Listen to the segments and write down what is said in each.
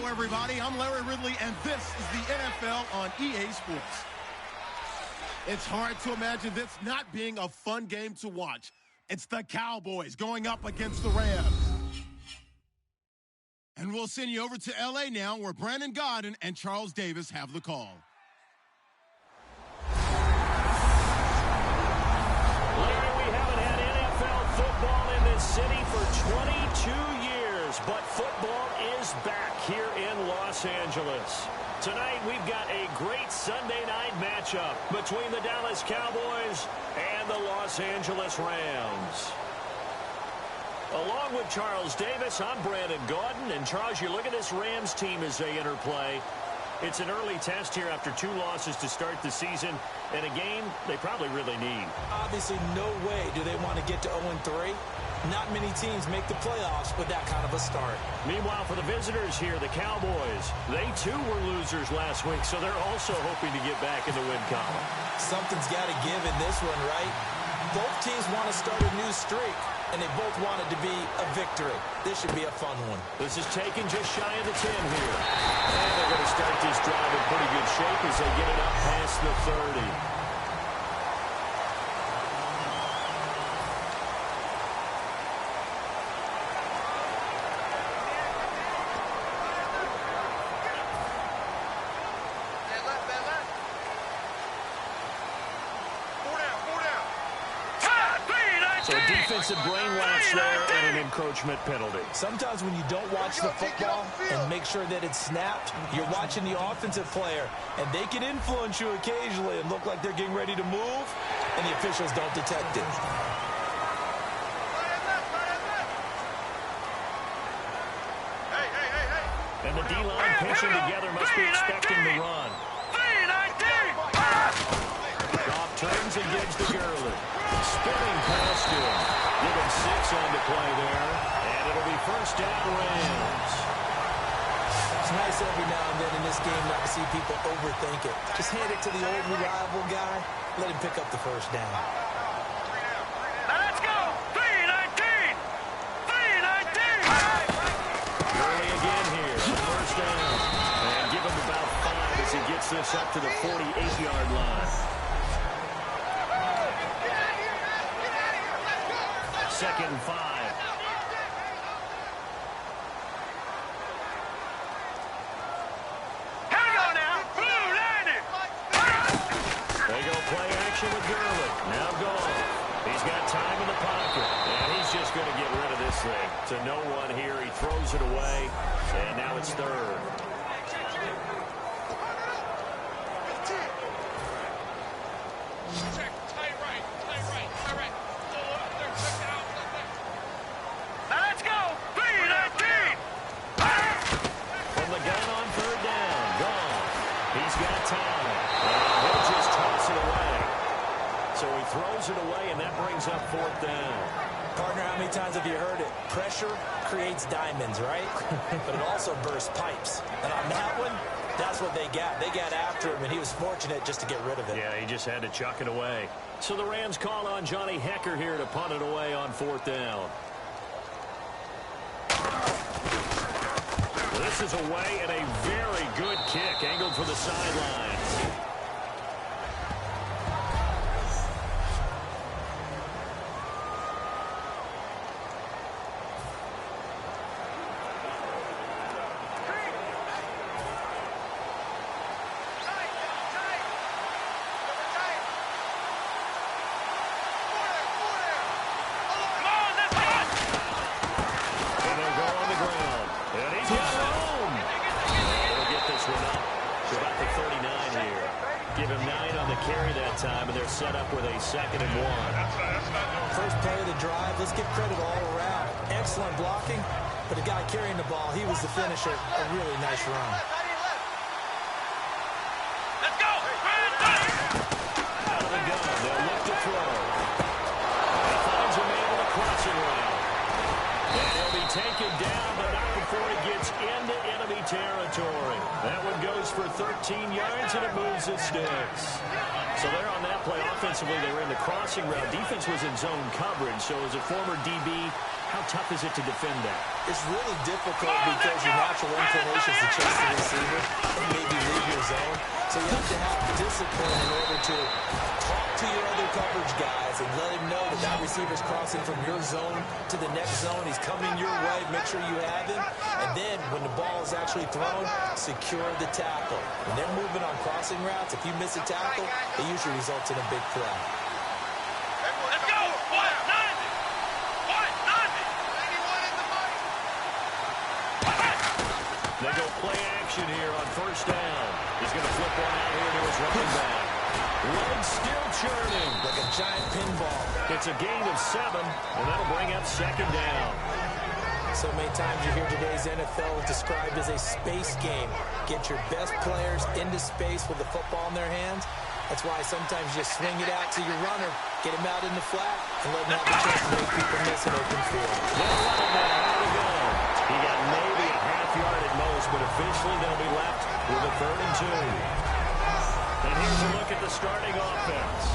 Hello, everybody. I'm Larry Ridley, and this is the NFL on EA Sports. It's hard to imagine this not being a fun game to watch. It's the Cowboys going up against the Rams. And we'll send you over to L.A. now, where Brandon Godden and Charles Davis have the call. Larry, we haven't had NFL football in this city for 22 years, but football is back here in Los Angeles. Tonight, we've got a great Sunday night matchup between the Dallas Cowboys and the Los Angeles Rams. Along with Charles Davis, I'm Brandon Gaudin. And Charles, you look at this Rams team as they interplay. It's an early test here after 2 losses to start the season, and a game they probably really need. Obviously, no way do they want to get to 0-3. Not many teams make the playoffs with that kind of a start. Meanwhile, for the visitors here, the Cowboys, they too were losers last week, so they're also hoping to get back in the win column. Something's got to give in this one, right? Both teams want to start a new streak, and they both want it to be a victory. This should be a fun one. This is taken just shy of the 10 here. And they're going to start this drive in pretty good shape as they get it up past the 30. So a defensive brainwash there and an encroachment penalty. Sometimes when you don't watch the football and make sure that it's snapped, you're watching the offensive player, and they can influence you occasionally and look like they're getting ready to move, and the officials don't detect it. And the D-line pinching together must be expecting the run. Goff turns and gives to Gurley. Spinning past him. Give him 6 on the play there. And it'll be first down Rams. It's nice every now and then in this game not to see people overthink it. Just hand it to the old reliable guy. Let him pick up the first down. Let's go! 3-19! 3-19! Gurley again here. First down. And give him about 5 as he gets this up to the 48-yard line. Second and 5. Here we go now. Blue 90. They go play action with Gurley. Now gone. He's got time in the pocket. And he's just going to get rid of this thing. To no one here. He throws it away. And now it's third. Let's go! 3-19! From the gun on third down. Gone. He's got time. And he'll just toss it away. So he throws it away, and that brings up fourth down. Partner, how many times have you heard it? Pressure creates diamonds, right? But it also bursts pipes. And on that one, that's what they got. They got after him, and he was fortunate just to get rid of it. Yeah, he just had to chuck it away. So the Rams call on Johnny Hekker here to punt it away on fourth down. This is away and a very good kick angled for the sidelines. Set up with a 2nd and 1. First play of the drive, let's give credit all around. Excellent blocking, but the guy carrying the ball, he was the finisher. A really nice run. Let's go! Out of the gun, they'll look to throw. He finds a man with a crossing route. And he'll be taken down, but not before he gets into enemy territory. That one goes for 13 yards, and it moves the sticks. So there on that play, offensively, they were in the crossing route. Defense was in zone coverage, so as a former DB, How tough is it to defend that? It's really difficult because your natural inclination is to chase the receiver and maybe leave your zone. So you have to have discipline in order to talk to your other coverage guys and let him know that that receiver's crossing from your zone to the next zone. He's coming your way. Make sure you have him. And then when the ball is actually thrown, secure the tackle. When they're moving on crossing routes, if you miss a tackle, it usually results in a big play. Let's go! 190! 190! They go play action here on first down. He's going to flip one out here to his running back. Legs still churning. Like a giant pinball. It's a gain of 7, and that'll bring up second down. So many times you hear today's NFL described as a space game. Get your best players into space with the football in their hands. That's why sometimes you just swing it out to your runner, get him out in the flat, and let him have the chance to make people miss an open field. He got maybe a half yard at most, but officially they'll be left with a 3rd and 2. And here's a look at the starting offense.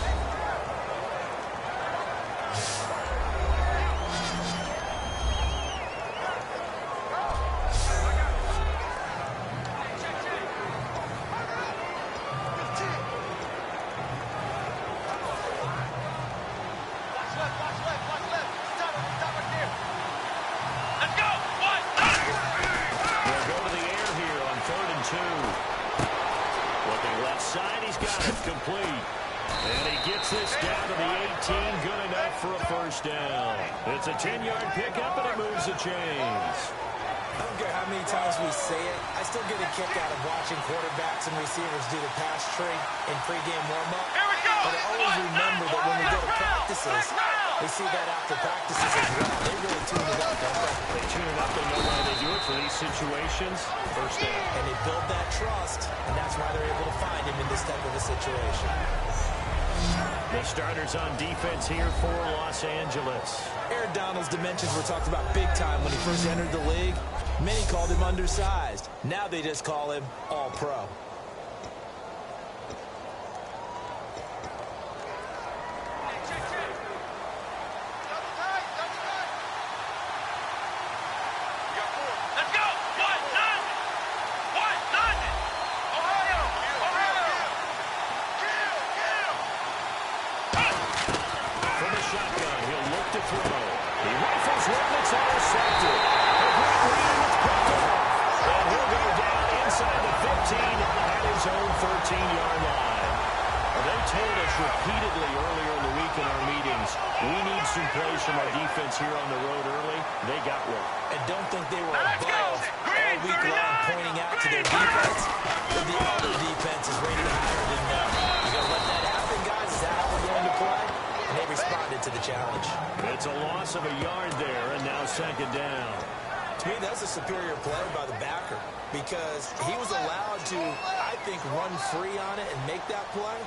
It's a 10-yard pickup, and it moves the chains. I don't care how many times we say it, I still get a kick out of watching quarterbacks and receivers do the pass tree in pregame warm-up. But I always remember that when we go to practices, we see that after practices as well. They really tune it up, don't they? They tune it up. They know why they do it for these situations. First down. And they build that trust, and that's why they're able to find him in this type of a situation. The starters on defense here for Los Angeles. Aaron Donald's dimensions were talked about big time when he first entered the league. Many called him undersized. Now they just call him all-pro. Repeatedly earlier in the week in our meetings, we need some plays from our defense here on the road early. They got one. And don't think they were above all week long pointing out to their defense that the other defense is rated higher than them. You got to let that happen, guys. Is that how we're going to play? And they responded to the challenge. It's a loss of a yard there, and now second down. To me, that's a superior play by the backer because he was allowed to, I think, run free on it and make that play.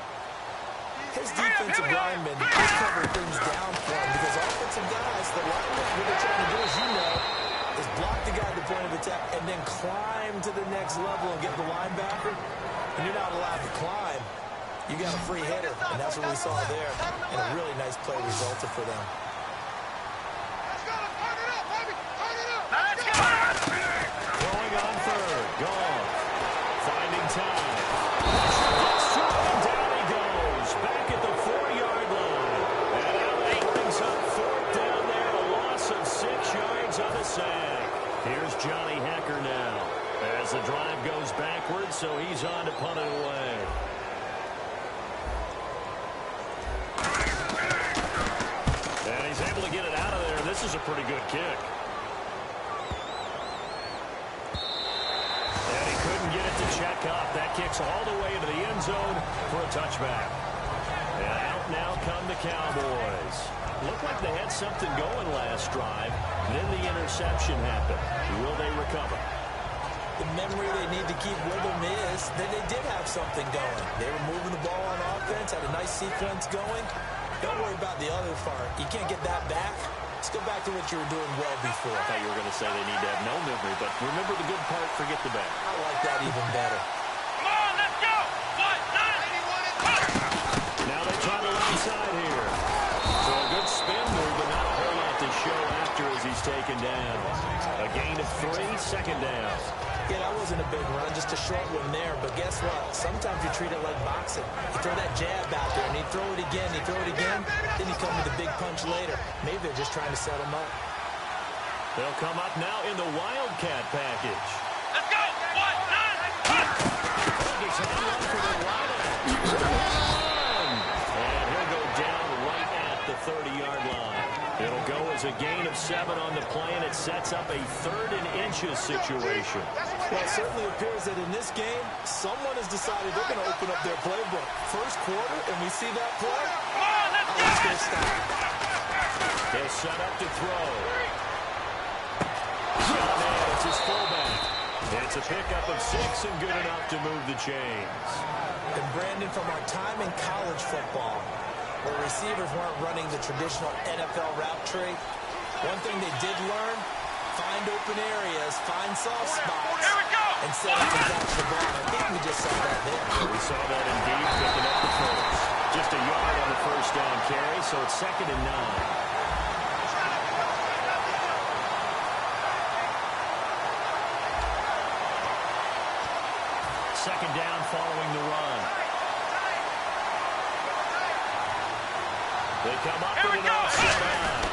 His defensive lineman just covered things down for him because offensive guys, the linemen, what they're trying to do, as you know, is block the guy at the point of attack and then climb to the next level and get the linebacker. And you're not allowed to climb. You got a free hitter, and that's what we saw there. And a really nice play resulted for them. Throwing on 3rd. Gone. Finding time. Back at the 4-yard line. And Allen brings up 4th down there. A loss of 6 yards on the sack. Here's Johnny Hecker now. As the drive goes backwards, so he's on to punt it away. And he's able to get it out of there. This is a pretty good kick. And he couldn't get it to check up. That kicks all the way into the end zone for a touchback. And out now come the Cowboys. Looked like they had something going last drive. Then the interception happened. Will they recover? The memory they need to keep with them is that they did have something going. They were moving the ball on offense, had a nice sequence going. Don't worry about the other part. You can't get that back. Let's go back to what you were doing well before. I thought you were going to say they need to have no memory, but remember the good part, forget the bad. I like that even better. Come on, let's go! 190! Now they try the left side here. So a good spin move, but not a whole lot to show after as he is taken down. A gain of 3, second down. Yeah, that wasn't a big run, just a short one there. But guess what? Sometimes you treat it like boxing. You throw that jab out there, and you throw it again, you throw it again, then you come with a big punch later. Maybe they're just trying to set him up. They'll come up now in the Wildcat package. Let's go. 1, 9, 1. He's on one for the wideout. And he'll go down right at the 30-yard line. It'll go as a gain of 7 on the play, and it sets up a 3rd and inches situation. Well, it certainly appears that in this game, someone has decided they're going to open up their playbook. First quarter, and we see that play. Let's go stop. They'll set up to throw. John Mann, it's his fullback. It's a pickup of 6 and good enough to move the chains. And Brandon, from our time in college football, where receivers weren't running the traditional NFL route tree, one thing they did learn, find open areas, find soft spots, and set up and catch the ball. I think we just saw that there. We saw that indeed, picking up the first. Just a yard on the first down carry, so it's 2nd and 9. Second down following the run. They come up with an offset out.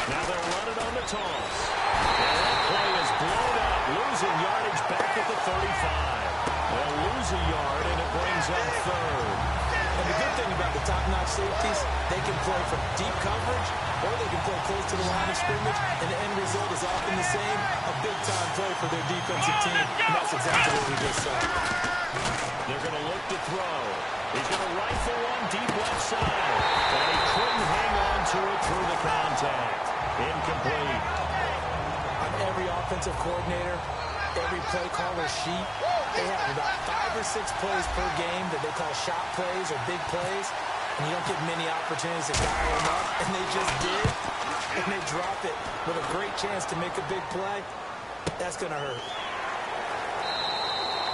Now they'll run it on the toss. And that play is blown up, losing yardage back at the 35. They'll lose a yard, and it brings up 3rd. And the good thing about the top-notch safeties, they can play from deep coverage, or they can play close to the line of scrimmage, and the end result is often the same, a big-time play for their defensive team, and that's exactly what we just saw. They're going to look to throw. He's going to rifle one deep left side, and he couldn't hang on to it through the contact. Incomplete. On every offensive coordinator, every play caller sheet, they have about 5 or 6 plays per game that they call shot plays or big plays, and you don't get many opportunities to dial them up, and they just did, and they drop it with a great chance to make a big play. That's going to hurt.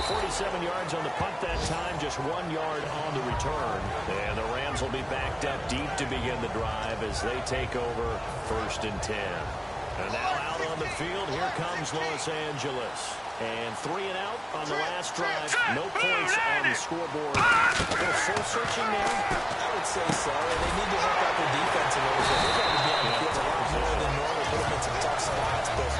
47 yards on the punt that time, just 1 yard on the return. And the Rams will be backed up deep to begin the drive as they take over 1st and 10. And now out on the field, here comes Los Angeles. And 3 and out on the last drive. No points on the scoreboard. A little soul-searching there. I would say so. And they need to help out their defense a little bit. They've got to be on the field a lot more than normal, put them in some tough spots. But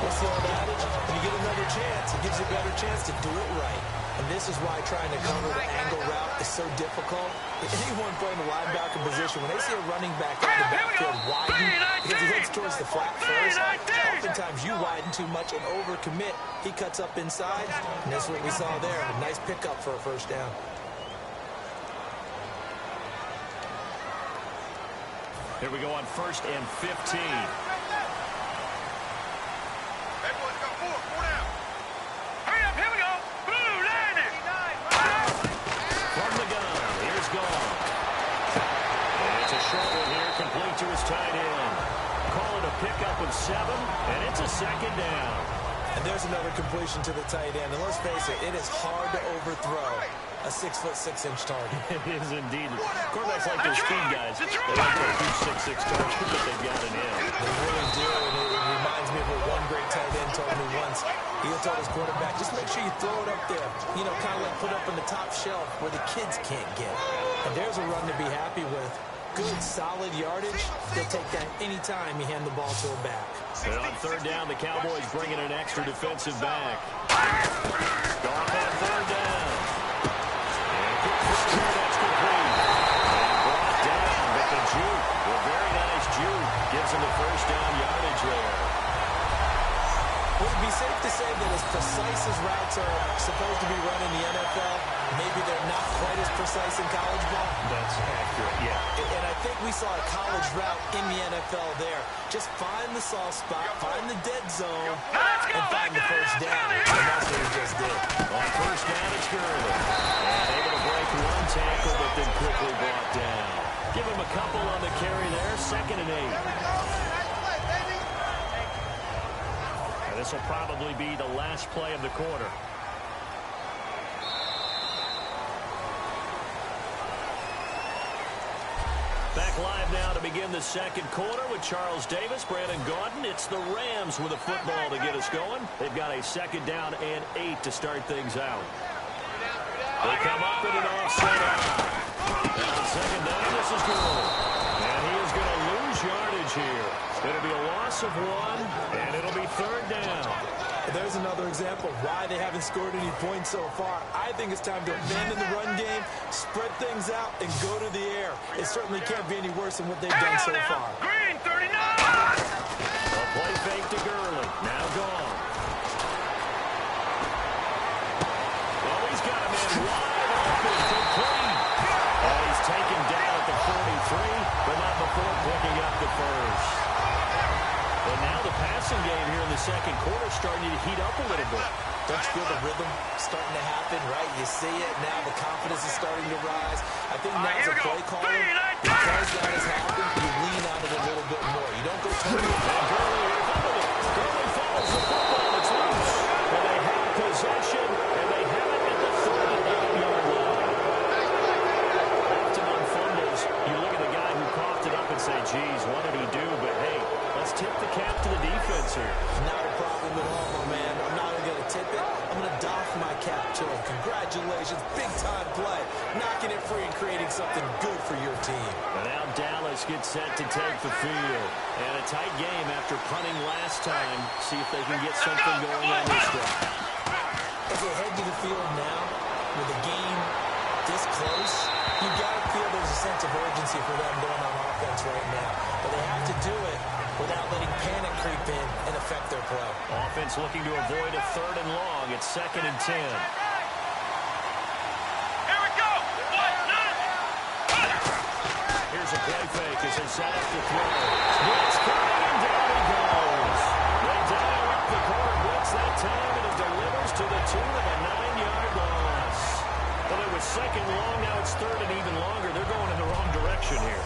what's the old adage? When you get another chance, it gives you a better chance to do it right. And this is why trying to cover the angle route is so difficult. Anyone playing the linebacker position, when they see a running back out of the backfield widen, because he heads towards the flat first, oftentimes you widen too much and overcommit. He cuts up inside, and that's what we saw there. A nice pickup for a first down. Here we go on 1st and 15. Complete to his tight end. Call it a pickup of 7, and it's a 2nd down. And there's another completion to the tight end. And let's face it, it is hard to overthrow a 6'6" target. It is indeed. Quarterbacks like those speed guys. They like those 6'6" targets that they've got in him. They really do, and it reminds me of what one great tight end told me once. He told his quarterback, just make sure you throw it up there. You know, kind of like put up on the top shelf where the kids can't get it. And there's a run to be happy with. Good, solid yardage. They'll take that any time you hand the ball to a back. And on 3rd down, the Cowboys bringing an extra defensive back. Gone on 3rd down. And quick throw here, that's complete. And brought down, but the juke, a very nice juke, gives him the first down yardage there. Would it be safe to say that as precise as routes are supposed to be run in the NFL, maybe they're not quite as precise in college ball? That's accurate, yeah. And I think we saw a college route in the NFL there. Just find the soft spot, find the dead zone, and find the first down. And that's what he just did. On 1st down, it's Gurley. And able to break 1 tackle, but then quickly brought down. Give him a couple on the carry there, 2nd and 8. This will probably be the last play of the quarter. Back live now to begin begin the second quarter with Charles Davis, Brandon Gaudin. It's the Rams with a football to get us going. They've got a 2nd down and 8 to start things out. They come up with an offset. And on 2nd down, this is good. And he is going to lose yardage here. It'll be a loss of 1, and it'll be 3rd down. There's another example of why they haven't scored any points so far. I think it's time to abandon the run game, spread things out, and go to the air. It certainly can't be any worse than what they've done so far. Green 39. A play fake to Gurley. Now gone. Oh, he's got a man wide open, complete. And he's taken down at the 43, but not before picking up the first. And now the passing game here in the second quarter starting to heat up a little bit. Don't you feel the rhythm starting to happen, right? You see it now. The confidence is starting to rise. I think now as a play caller, because that has happened, you lean on it a little bit more. You don't go totally. Gurley follows the football. It's loose. And they have possession, and they have it at the 39-yard line. Often on fumbles, you look at the guy who coughed it up and say, geez, what did he do? But hey, let's tip the cap to the defense here. Not a problem at all, my man. I'm not even going to tip it. I'm going to doff my cap to him. Congratulations. Big-time play. Knocking it free and creating something good for your team. And now Dallas gets set to take the field. And a tight game after punting last time. See if they can get something going on this drive. As they head to the field now, with the game this close, you've got to feel there's a sense of urgency for them going on offense right now. But they have to do it without letting panic creep in and affect their play. Offense looking to avoid a 3rd and long. It's 2nd and 10. Here we go. 1, 9. Here's a play fake as they set up the throw. Blitz coming, and down he goes. They dial up the corner blitz that time, and it delivers to the tune of a 9-yard loss. Well, it was 2nd long, now it's 3rd and even longer. They're going in the wrong direction here.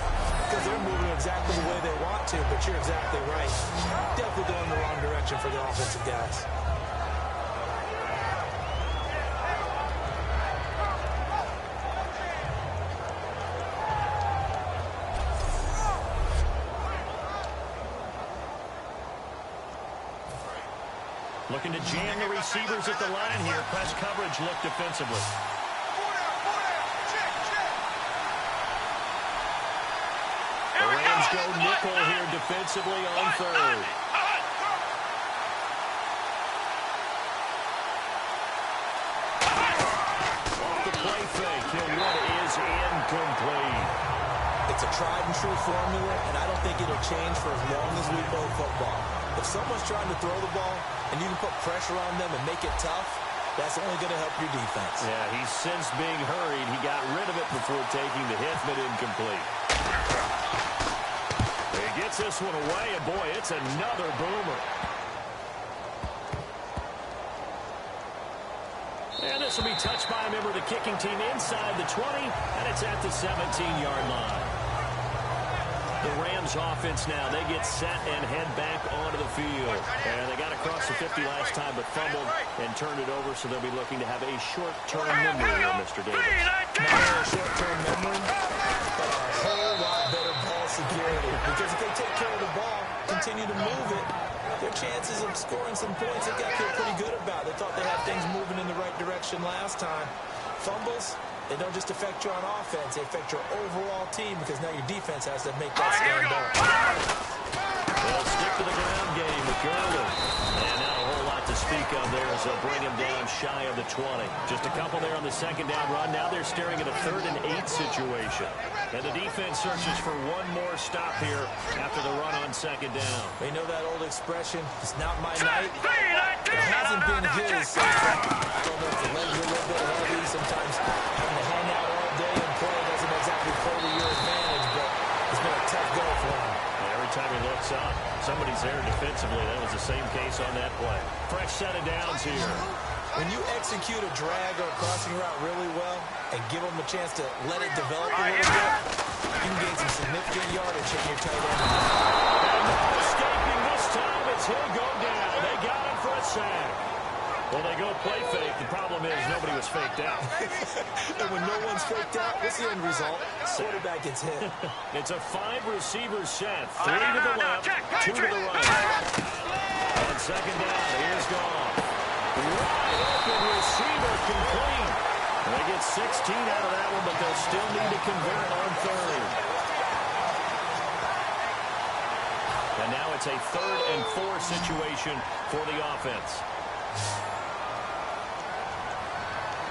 Because they're moving exactly the way they want to, but you're exactly right. Definitely going in the wrong direction for the offensive guys. Looking to jam the receivers at the line here. Press coverage look defensively. The Rams go nickel here defensively on 3rd. Off the play fake. Hill-Wood is incomplete. It's a tried and true formula, and I don't think it'll change for as long as we play football. If someone's trying to throw the ball and you can put pressure on them and make it tough, that's only going to help your defense. Yeah, he's sensed being hurried. He got rid of it before taking the hit, but incomplete. He gets this one away, and boy, it's another boomer. And this will be touched by a member of the kicking team inside the 20, and it's at the 17-yard line. The Rams offense now, they get set and head back onto the field. And they got across the 50 last time, but fumbled and turned it over, so they'll be looking to have a short-term memory here, Mr. Davis. Not a short-term memory, but a whole lot better ball security. Because if they take care of the ball, continue to move it, their chances of scoring some points, they got to feel pretty good about. They thought they had things moving in the right direction last time. Fumbles, they don't just affect you on offense, they affect your overall team because now your defense has to make that stand up. They'll stick to the ground game with Gurley. And not a whole lot to speak of there as they'll bring him down shy of the 20. Just a couple there on the 2nd down run. Now they're staring at a 3rd and 8 situation. And the defense searches for one more stop here after the run on 2nd down. They know that old expression, it's not my night. It hasn't been his. I don't know if the legs are a little bit heavy. Sometimes having to hang out all day and play doesn't exactly play to your advantage, but it's been a tough go for him. Every time he looks up, somebody's there defensively. That was the same case on that play. Fresh set of downs here. When you execute a drag or a crossing route really well and give them a chance to let it develop a little bit, you can gain some significant yardage in your tight end. And no escaping this time as he'll go down. They got him for a sack. Well, they go play fake. The problem is nobody was faked out. And when no one's faked out, what's the end result? Quarterback gets hit. It's a 5-receiver set. 3 to the left, 2 to the right. On second down, here's Goff. Wide open receiver complete. They get 16 out of that one, but they'll still need to convert on third. And now it's a 3rd and 4 situation for the offense.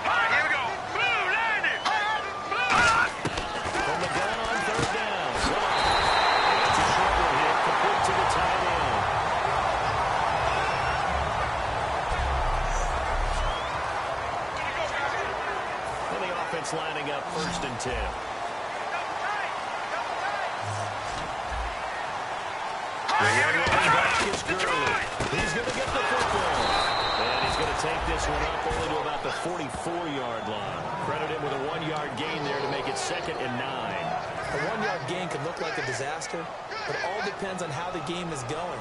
All right, here we go. Blue, landing. From the gun on 3rd down. It's a shoulder hit, complete to the tight end. And the offense lining up 1st and 10. He's going to get the football. And he's going to take this one up only to about the 44-yard line. Credit him with a 1-yard gain there to make it 2nd and 9. A 1-yard gain can look like a disaster, but it all depends on how the game is going.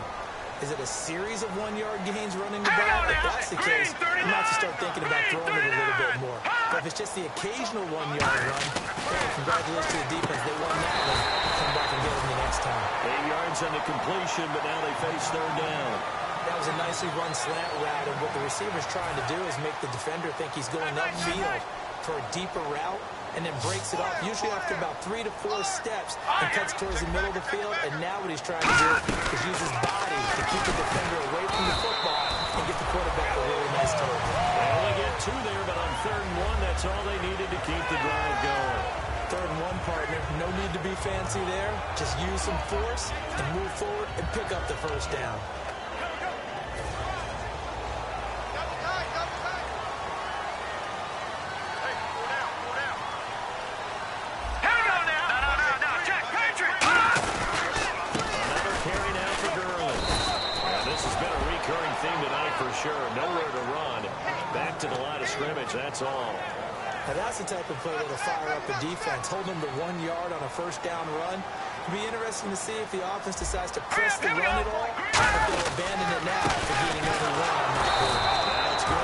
Is it a series of 1-yard gains running the ball? If that's the case, you might have to start thinking about throwing it a little bit more. But if it's just the occasional 1-yard run, hey, congratulations to the defense. They won that one. Come back and get them the next time. 8 yards on the completion, but now they face 3rd down. That was a nicely run slant route, and what the receiver's trying to do is make the defender think he's going upfield for a deeper route, and then breaks it off, usually after about 3 to 4 steps, and cuts towards the middle of the field. And now what he's trying to do is use his body to keep the defender away from the football and get the quarterback a really nice target. They only get 2 there, but on 3rd and 1, that's all they needed to keep the drive going. 3rd and 1, partner. No need to be fancy there. Just use some force and move forward and pick up the 1st down. Nowhere to run. Back to the line of scrimmage, that's all. Now that's the type of play that'll fire up the defense. Hold them to 1 yard on a 1st down run. It'll be interesting to see if the offense decides to press the run at all, or if they'll abandon it now after gaining only 1 on that play. Let's go.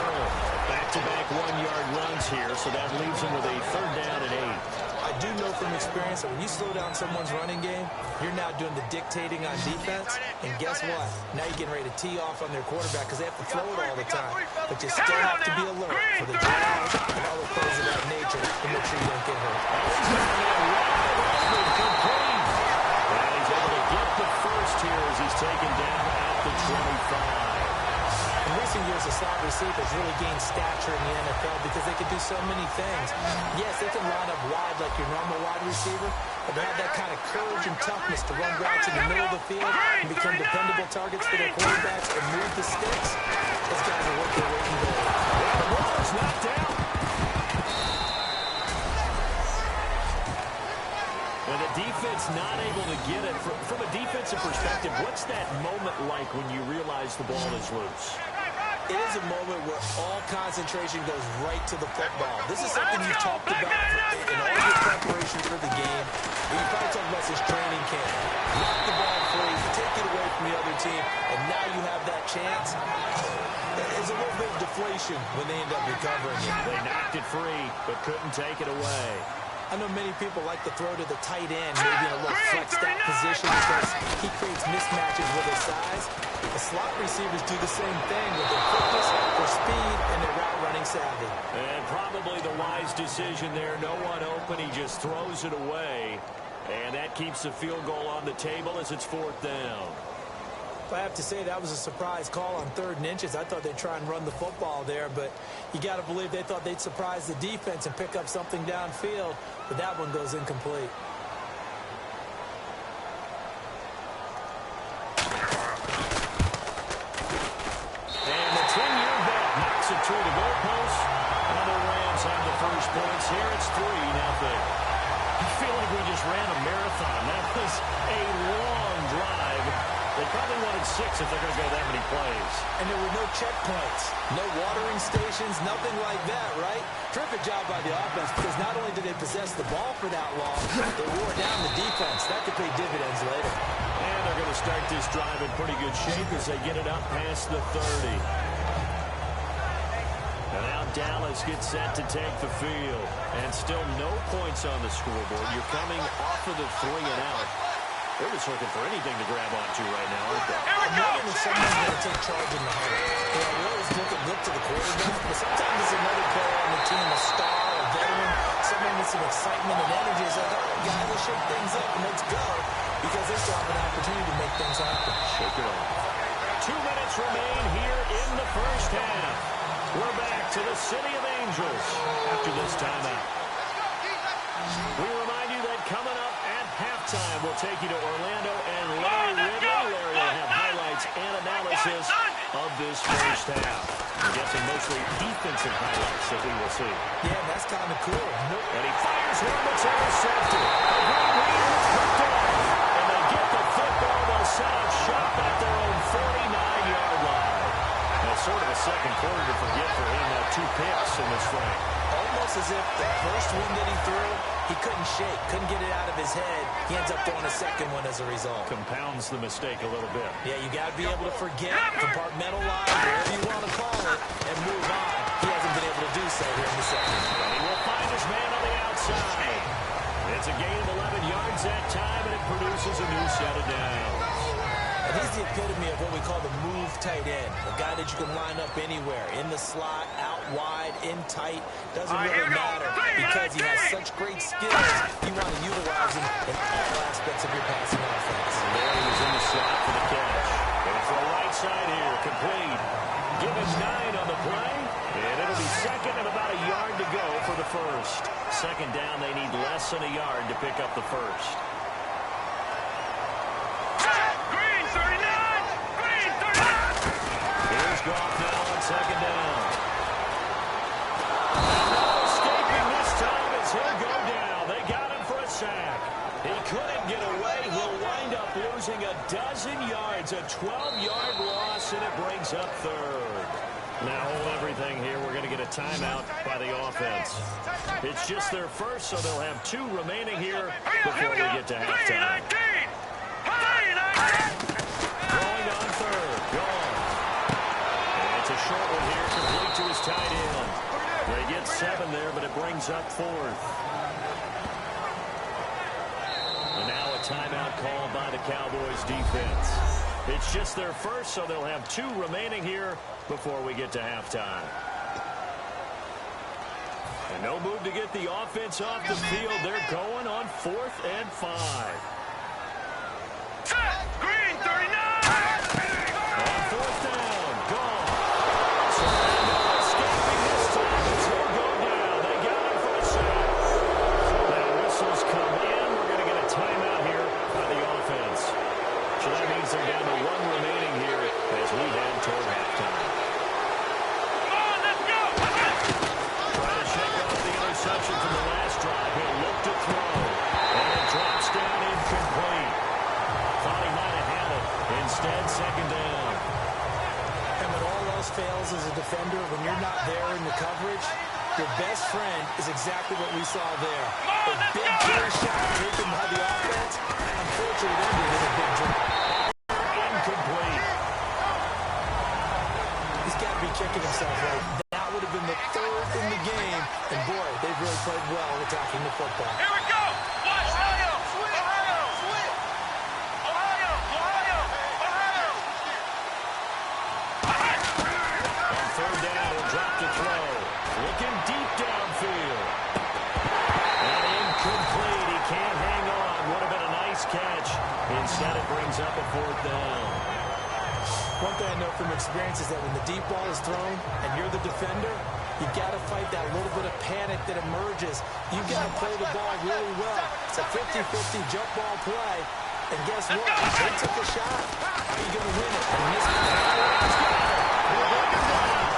Back-to-back 1-yard runs here, so that leaves them with a 3rd down and 8. I do know from experience that when you slow down someone's running game, you're now doing the dictating on defense. And guess what? Now you're getting ready to tee off on their quarterback because they have to throw it all the time. But you still have to be alert for the drive and other plays of that nature to make sure you don't get hurt. And he's able to get the 1st here as he's taken down at the 25. In recent years, the slot receivers really gained stature in the NFL because they can do so many things. Yes, they can line up wide like your normal wide receiver, but they have that kind of courage and toughness to run routes in the middle of the field and become dependable targets for their quarterbacks and move the sticks. Those guys are worth their weight in gold. The ball is knocked down. And the defense not able to get it. From a defensive perspective, what's that moment like when you realize the ball is loose? It is a moment where all concentration goes right to the football. This is something you've talked about in all your preparation for the game. You probably talked about this training camp. Knock the ball free, take it away from the other team, and now you have that chance. There's a little bit of deflation when they end up recovering it. They knocked it free, but couldn't take it away. I know many people like to throw to the tight end, maybe in a little flexed out position because he creates mismatches with his size. The slot receivers do the same thing with their quickness, their speed, and their route running savvy. And probably the wise decision there. No one open. He just throws it away. And that keeps the field goal on the table as it's 4th down. I have to say that was a surprise call on 3rd and inches. I thought they'd try and run the football there, but you got to believe they thought they'd surprise the defense and pick up something downfield, but that one goes incomplete. And the 10-year vet knocks it through the goalpost, and the Rams have the first points here. It's 3-0. I feel like we just ran a marathon. That was a long drive. They probably wanted 6 if they're going to go that many plays. And there were no checkpoints, no watering stations, nothing like that, right? Terrific job by the offense because not only did they possess the ball for that long, they wore down the defense. That could pay dividends later. And they're going to start this drive in pretty good shape as they get it up past the 30. And now Dallas gets set to take the field. And still no points on the scoreboard. You're coming off of the 3 and out. They're just looking for anything to grab onto right now, aren't they? I'm wondering if someone's going to take charge in the huddle. You know, we always look to the quarterback, but sometimes there's another player on the team, a star, a veteran, someone with some excitement and energy. It's like, all right, guys, let's shake things up and let's go, because they still have an opportunity to make things happen. Shake it off. 2 minutes remain here in the first half. We're back to the City of Angels after this timeout. We remind you that coming up at halftime, we'll take you to Orlando and Larry Ridley. Larry will have highlights and analysis of this first half. I'm guessing mostly defensive highlights that we will see. Yeah, that's kind of cool. And he fires one that's intercepted. A great lead is picked off. And they get the football. They'll set up shop at their own 49-yard line. That's sort of a second quarter to forget for him. 2 picks in this frame. Almost as if the first one that he threw, he couldn't shake, couldn't get it out of his head. He ends up throwing a second one as a result. Compounds the mistake a little bit. Yeah, you got to be able to forget, compartmentalize, whatever you want to call it, and move on. He hasn't been able to do so here in the second. And he will find his man on the outside. It's a gain of 11 yards that time, and it produces a new set of downs. And he's the epitome of what we call the move tight end. A guy that you can line up anywhere, in the slot, out wide, in tight. Doesn't really matter because he has such great skills. You want to utilize him in all aspects of your passing offense. There he was in the slot for the catch. And for a right side here, complete. Give him 9 on the play. And it'll be second and about a yard to go for the first. Second down, they need less than a yard to pick up the first. Goff now on second down. And no escaping this time as he'll go down. They got him for a sack. He couldn't get away. He'll wind up losing a dozen yards. A 12-yard loss, and it brings up third. Now hold everything here. We're going to get a timeout by the offense. It's just their first, so they'll have 2 remaining here before we get to halftime. Going on third. Gone. It's a short one here, complete to his tight end. They get 7 there, but it brings up 4th. And now a timeout called by the Cowboys defense. It's just their first, so they'll have 2 remaining here before we get to halftime. And no move to get the offense off the field. They're going on 4th and 5. Green 39! On 4th down, gone. So no escaping this time as he'll go down. They got him for a sack. Now whistles come in. We're going to get a timeout here by the offense. So that means they're down to 1 remaining here as we head toward halftime. Come on, let's go! Trying to shake off the interception from the last drive. He'll look to throw. And it drops down incomplete. Thought he might have had it. Instead, second down. And when all else fails as a defender, when you're not there in the coverage, your best friend is exactly what we saw there. A big clear shot taken by the offense. Unfortunately, it ended in a big drop. Incomplete. He's got to be kicking himself right. That would have been the 3rd in the game. And boy, they've really played well attacking the football. Here we go! Watch Ohio! Ohio! Ohio! Ohio! Ohio! On 3rd down, he'll drop to throw. Looking deep downfield. And incomplete. He can't hang on. Would have been a nice catch. Instead, it brings up a 4th down. One thing I know from experience is that when the deep ball is thrown and you're the defender, you got to fight that little bit of panic that emerges. You got to play the ball really well. It's a 50-50 jump ball play. And guess what? They took a shot. How are you going to win it? And this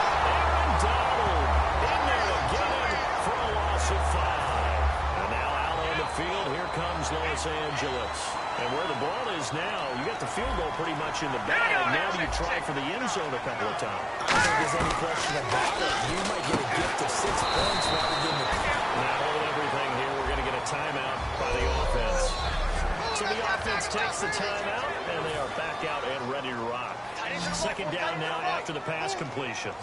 Aaron Donald in there to get him for a loss of 5. And now out on the field, here comes Los Angeles. And where the ball is now, you got the field goal pretty much in the bag. Now you try for the end zone a couple of times. I don't think there's any question about it. You might get a gift of 6 points rather than the... Now hold everything here. We're going to get a timeout by the offense. So the offense takes the timeout, and they are back out and ready to rock. Second down now after the pass completion.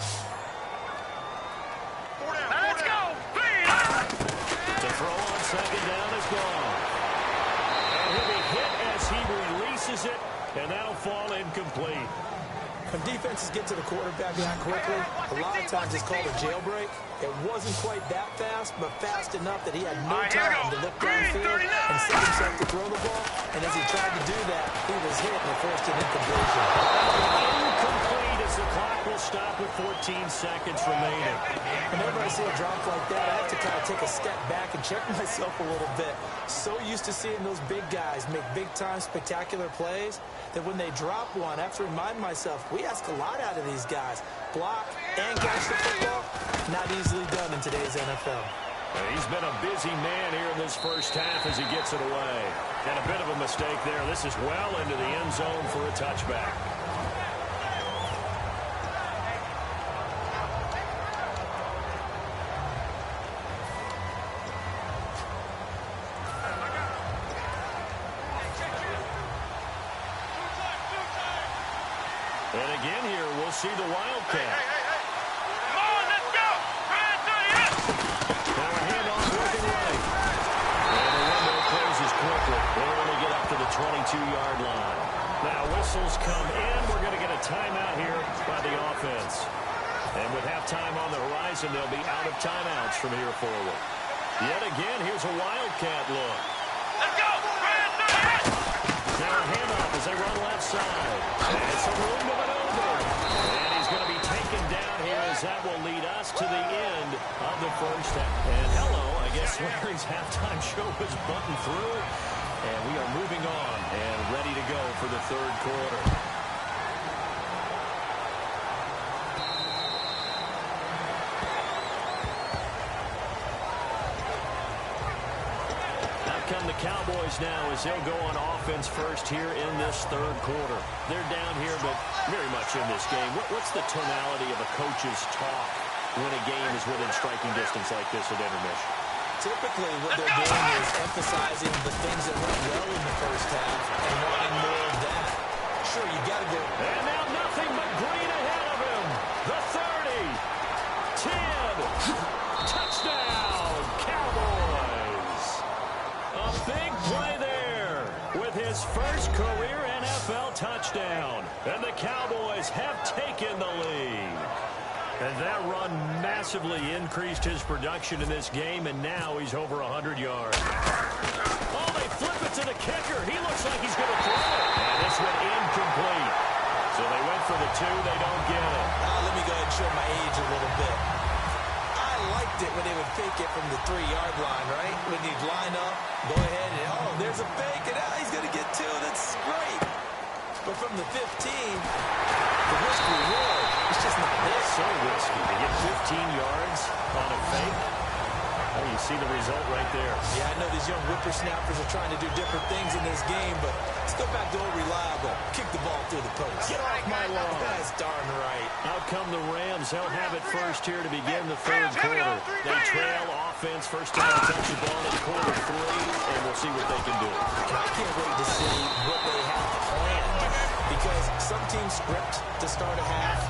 misses it, and that'll fall incomplete. When defenses get to the quarterback that quickly, a lot of times it's called a jailbreak. It wasn't quite that fast, but fast enough that he had no time to look downfield and set himself to throw the ball. And as he tried to do that, he was hit and forced an incompletion. Incomplete as the clock will stop with 14 seconds remaining. Whenever I see a drop like that, I have to kind of take a step back and check myself a little bit. So used to seeing those big guys make big-time spectacular plays that when they drop one, I have to remind myself, we ask a lot out of these guys. Block and catch the football, not easily done in today's NFL. He's been a busy man here in this first half as he gets it away. And a bit of a mistake there. This is well into the end zone for a touchback. And again here, we'll see the Wildcat. Come on, let's go! Now a handoff looking right. And the window closes quickly. They'll only get up to the 22-yard line. Now whistles come in. We're going to get a timeout here by the offense. And with halftime on the horizon, they'll be out of timeouts from here forward. Yet again, here's a Wildcat look. Let's go! Now a handoff as they run left side. And some room to maneuver. And he's going to be taken down here as that will lead us to the end of the first half. And hello, I guess Larry's halftime show is buttoned through. And we are moving on and ready to go for the third quarter. Come the Cowboys now as they'll go on offense first here in this third quarter. They're down here, but very much in this game. What's the tonality of a coach's talk when a game is within striking distance like this at intermission? Typically, what they're doing is emphasizing the things that went well in the first half and wanting more of that. Sure, you got to go. And now nothing but green ahead of him. The 30, 10, touchdown, Cowboys. A big play there with his first career NFL touchdown. And the Cowboys have taken the lead. And that run massively increased his production in this game, and now he's over 100 yards. Oh, they flip it to the kicker. He looks like he's going to throw it. And this went incomplete. So they went for the two. They don't get it. Let me go ahead and show my age a little bit. I liked it when they would fake it from the 3-yard line, right? When you'd line up, go ahead, and there's a fake, and he's going to get two. That's great. But from the 15, the risk reward is just not there. So risky to get 15 yards on a fake. Oh, you see the result right there. Yeah, I know these young whippersnappers are trying to do different things in this game, but let's go back to old reliable. Kick the ball through the post. Get off my lawn. That's darn right. Out come the Rams. They'll have it first here to begin the third quarter. They trail offense. First time to touch the ball in quarter 3, and we'll see what they can do. I can't wait to see what they have planned, because some teams script to start a half.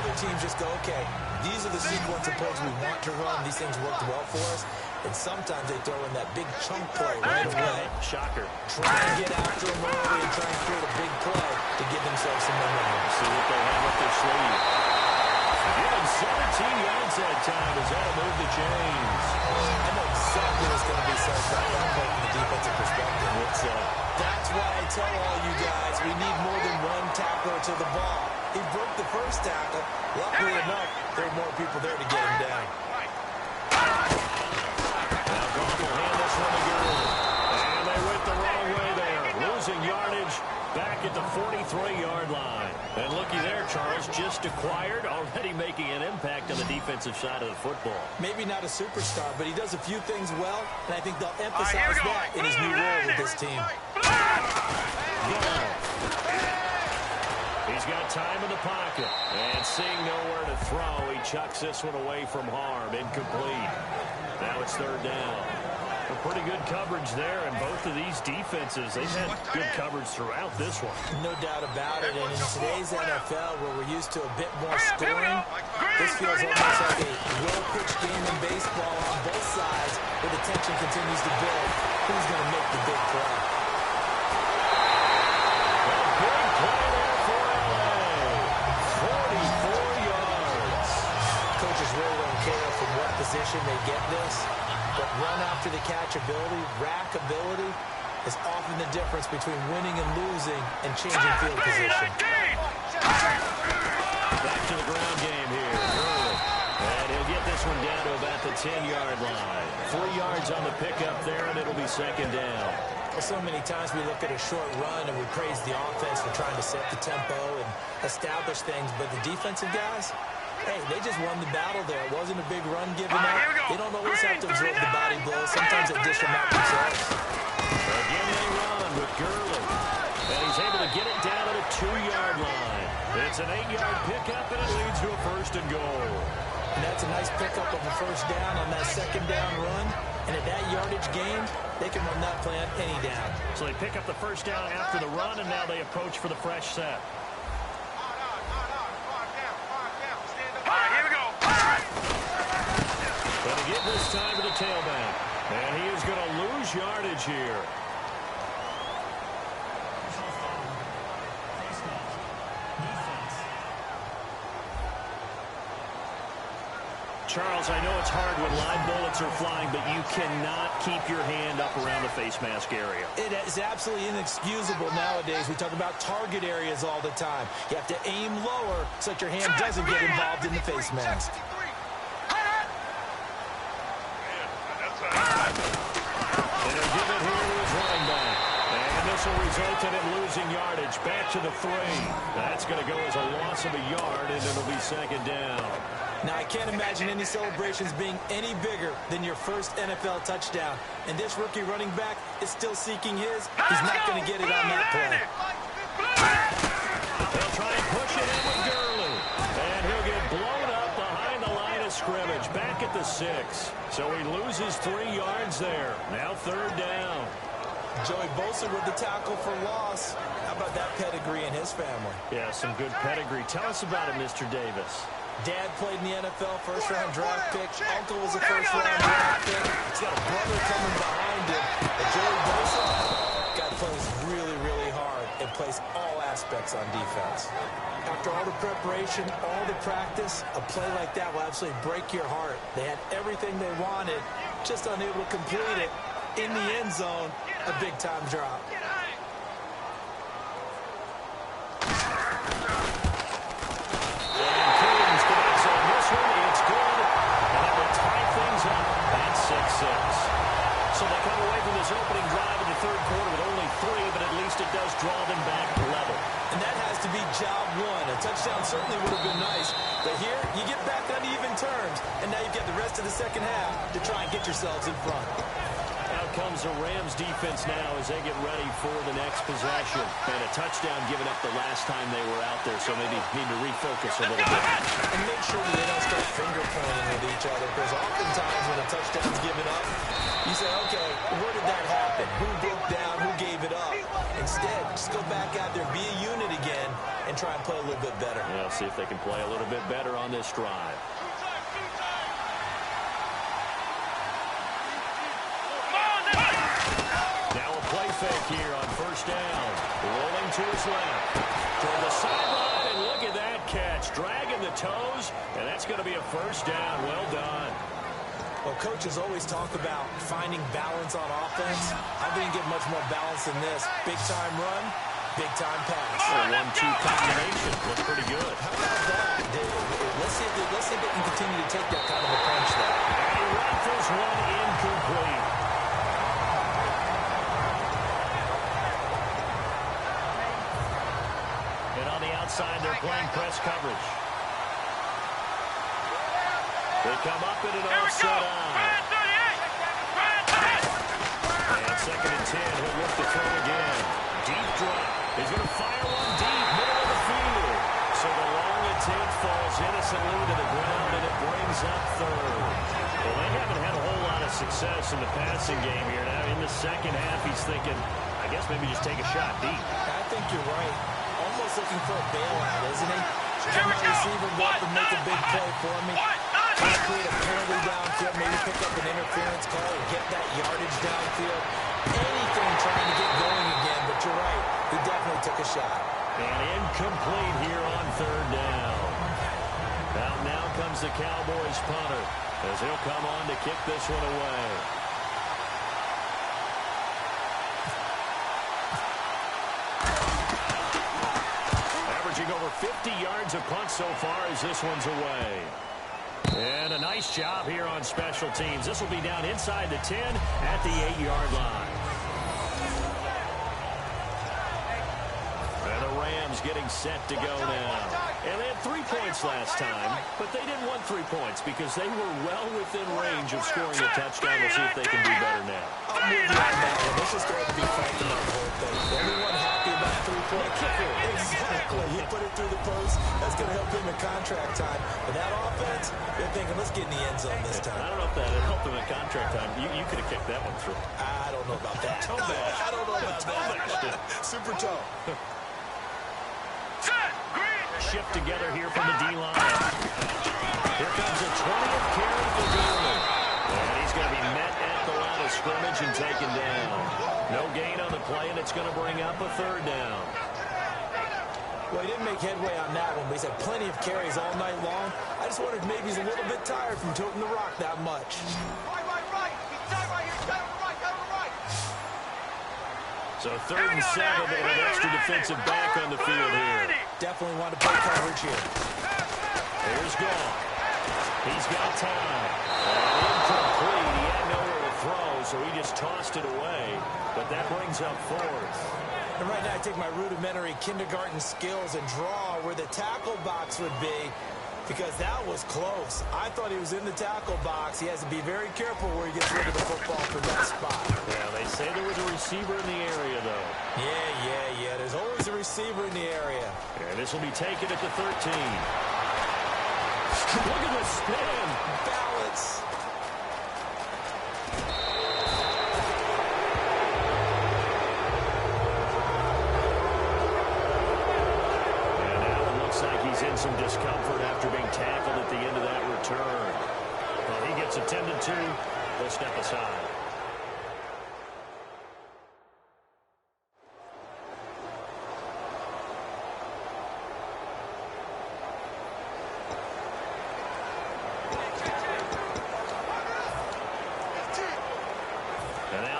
Other teams just go, okay, these are the sequence of plays we want to run. These things worked well for us. And sometimes they throw in that big chunk play right away. Shocker. Try and get after them early and try and create a big play to give themselves some momentum. See what they have up their sleeve. Given 17 yards that time as that'll move the chains. I know exactly what's going to be said about that play from the defensive perspective. That's why I tell all you guys we need more than one tackler to the ball. He broke the first tackle. Luckily enough, there were more people there to get him down. Now Goff will hand this one again. And they went the wrong way there. Losing yardage back at the 43-yard line. And looky there, Charles, just acquired, already making an impact on the defensive side of the football. Maybe not a superstar, but he does a few things well, and I think they'll emphasize that in his new role with this team. He's got time in the pocket. And seeing nowhere to throw, he chucks this one away from harm. Incomplete. Now it's third down. A pretty good coverage there, and both of these defenses, they've had good coverage throughout this one. No doubt about it, and in today's NFL, where we're used to a bit more scoring, this feels almost like a well-pitched game in baseball on both sides, where the tension continues to build. Who's going to make the big play? possession, they get this. But run after the catch ability, rack ability, is often the difference between winning and losing and changing field position. Back to the ground game here. Gurley. And he'll get this one down to about the 10-yard line. 3 yards on the pickup there, and it'll be second down. Well, so many times we look at a short run and we praise the offense for trying to set the tempo and establish things, but the defensive guys, hey, they just won the battle there. It wasn't a big run given up. They don't always have to absorb the body blows. Sometimes they dish them out themselves. Again, they run with Gurley. And he's able to get it down to the 2-yard line. It's an 8-yard pickup, and it leads to a first and goal. And that's a nice pickup of a first down on that second down run. And at that yardage gain, they can run that play on any down. So they pick up the first down after the run, and now they approach for the fresh set. Here we go. But to get this time to the tailback. And he is going to lose yardage here. Charles, I know it's hard when live bullets are flying, but you cannot keep your hand up around the face mask area. It is absolutely inexcusable nowadays. We talk about target areas all the time. You have to aim lower so that your hand doesn't get involved in the face mask. And he'll give it here to his running back. And this will result in him losing yardage. Back to the 3. That's going to go as a loss of a yard, and it'll be second down. Now, I can't imagine any celebrations being any bigger than your first NFL touchdown. And this rookie running back is still seeking his. He's not going to get it on that play. They'll try and push it in with Gurley. And he'll get blown up behind the line of scrimmage. Back at the 6. So he loses 3 yards there. Now third down. Joey Bosa with the tackle for loss. How about that pedigree in his family? Yeah, some good pedigree. Tell us about it, Mr. Davis. Dad played in the NFL, first-round draft pick. Uncle was a first-round draft pick. He's got a brother coming behind him. But Joey Bosa, guy plays really, really hard and plays all aspects on defense. After all the preparation, all the practice, a play like that will absolutely break your heart. They had everything they wanted, just unable to complete it. In the end zone, a big-time drop. So they come away from this opening drive in the third quarter with only 3, but at least it does draw them back level. And that has to be job one. A touchdown certainly would have been nice. But here, you get back on even terms, and now you've got the rest of the second half to try and get yourselves in front. Out comes the Rams defense now as they get ready for the next possession. And a touchdown given up the last time they were out there, so maybe need to refocus a little bit. And make sure that they don't start finger pointing with each other, because oftentimes when a touchdown's given up, you say, okay, where did that happen? Who broke down? Who gave it up? Instead, just go back out there, be a unit again, and try and play a little bit better. Yeah, see if they can play a little bit better on this drive. Now a play fake here on first down. Rolling to his left. Toward the sideline, and look at that catch. Dragging the toes, and that's going to be a first down. Well done. Well, coaches always talk about finding balance on offense. I think you get much more balance than this. Big-time run, big-time pass. A 1-2 combination. Looks pretty good. How about that, David? Let's see if they can continue to take that kind of a punch there. And he rifles one incomplete. And on the outside, they're playing press coverage. They come up in an offset eye. And second and 10, he'll look to throw again. Deep drop. He's going to fire one deep, middle of the field. So the long attempt falls innocently to the ground, and it brings up third. Well, they haven't had a whole lot of success in the passing game here. Now in the second half, he's thinking, I guess maybe just take a shot deep. I think you're right. Almost looking for a bailout, isn't he? Come on, receiver, go up and make a big play for me. Try to create a penalty downfield, maybe pick up an interference call or get that yardage downfield. Anything trying to get going again, but you're right. He definitely took a shot. And incomplete here on third down. Now comes the Cowboys punter. as he'll come on to kick this one away. Averaging over 50 yards a punt so far as this one's away. And a nice job here on special teams. This will be down inside the 10 at the 8-yard line. And the Rams getting set to go now. And they had 3 points last time, but they didn't want 3 points because they were well within range of scoring a touchdown. We'll see if they can do better now. I'm with you on that one. This is going to be fighting about the whole thing. Everyone happy about a 3-point kicker. Exactly. He put it through the post. That's going to help him in contract time. But that offense, they're thinking, let's get in the end zone this time. I don't know if that helped him in contract time. You could have kicked that one through. I don't know about that. I don't know about that. Super toe. Shift together here from the D-line. Here comes a 20th carry for Gilman. And he's going to be met at the line of scrimmage and taken down. No gain on the play, and it's going to bring up a 3rd down. Well, he didn't make headway on that one, but he's had plenty of carries all night long. I just wondered maybe he's a little bit tired from toting the rock that much. Right. He's tight right here. Down to the right. So 3rd and 7, and an extra defensive back on the field here. Definitely want to play coverage here. Here's Goff. He's got time. Incomplete. He had nowhere to throw, so he just tossed it away. But that brings up 4th. And right now I take my rudimentary kindergarten skills and draw where the tackle box would be, because that was close. I thought he was in the tackle box. He has to be very careful where he gets rid of the football from that spot. Yeah, they say there was a receiver in the area, though. Yeah. There's always a receiver in the area. And this will be taken at the 13. Look at the spin. Balance. And now it looks like he's in some discomfort after being tackled at the end of that return. Well, he gets attended to. They'll step aside.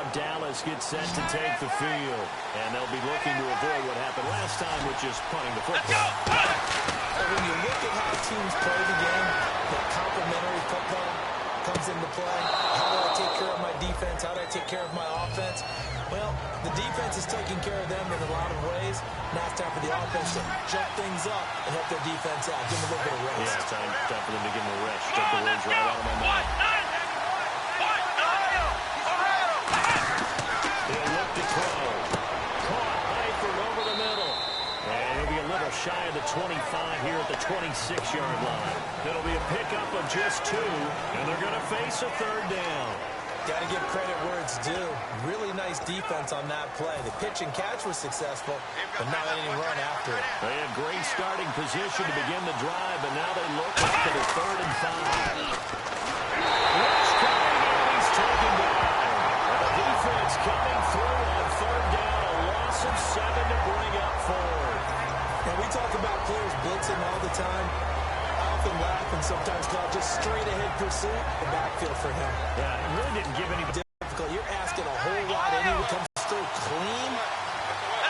Dallas gets set to take the field, and they'll be looking to avoid what happened last time, which is punting the football. When you look at how teams play the game, that complementary football comes into play. How do I take care of my defense? How do I take care of my offense? Well, the defense is taking care of them in a lot of ways. Now it's time for the offense to jump things up and help their defense out. Give them a little bit of rest. Yeah, time for them to give them a rest. Took the words right out of my mouth. He'll look to throw. Caught Eifert over the middle. And he'll be a little shy of the 25 here at the 26-yard line. It'll be a pickup of just 2, and they're going to face a 3rd down. Got to give credit where it's due. Really nice defense on that play. The pitch and catch was successful, but not any run after it. They had great starting position to begin the drive, but now they look like it is 3rd and 5. Rush coming in, he's taken down. And the defense coming through on 3rd down, a loss of 7 to bring up 4th. And we talk about players blitzing all the time. I often laugh and sometimes call it just straight-ahead pursuit, the backfield for him. Yeah, it really didn't give any difficult. You're asking a whole lot, and he comes through clean.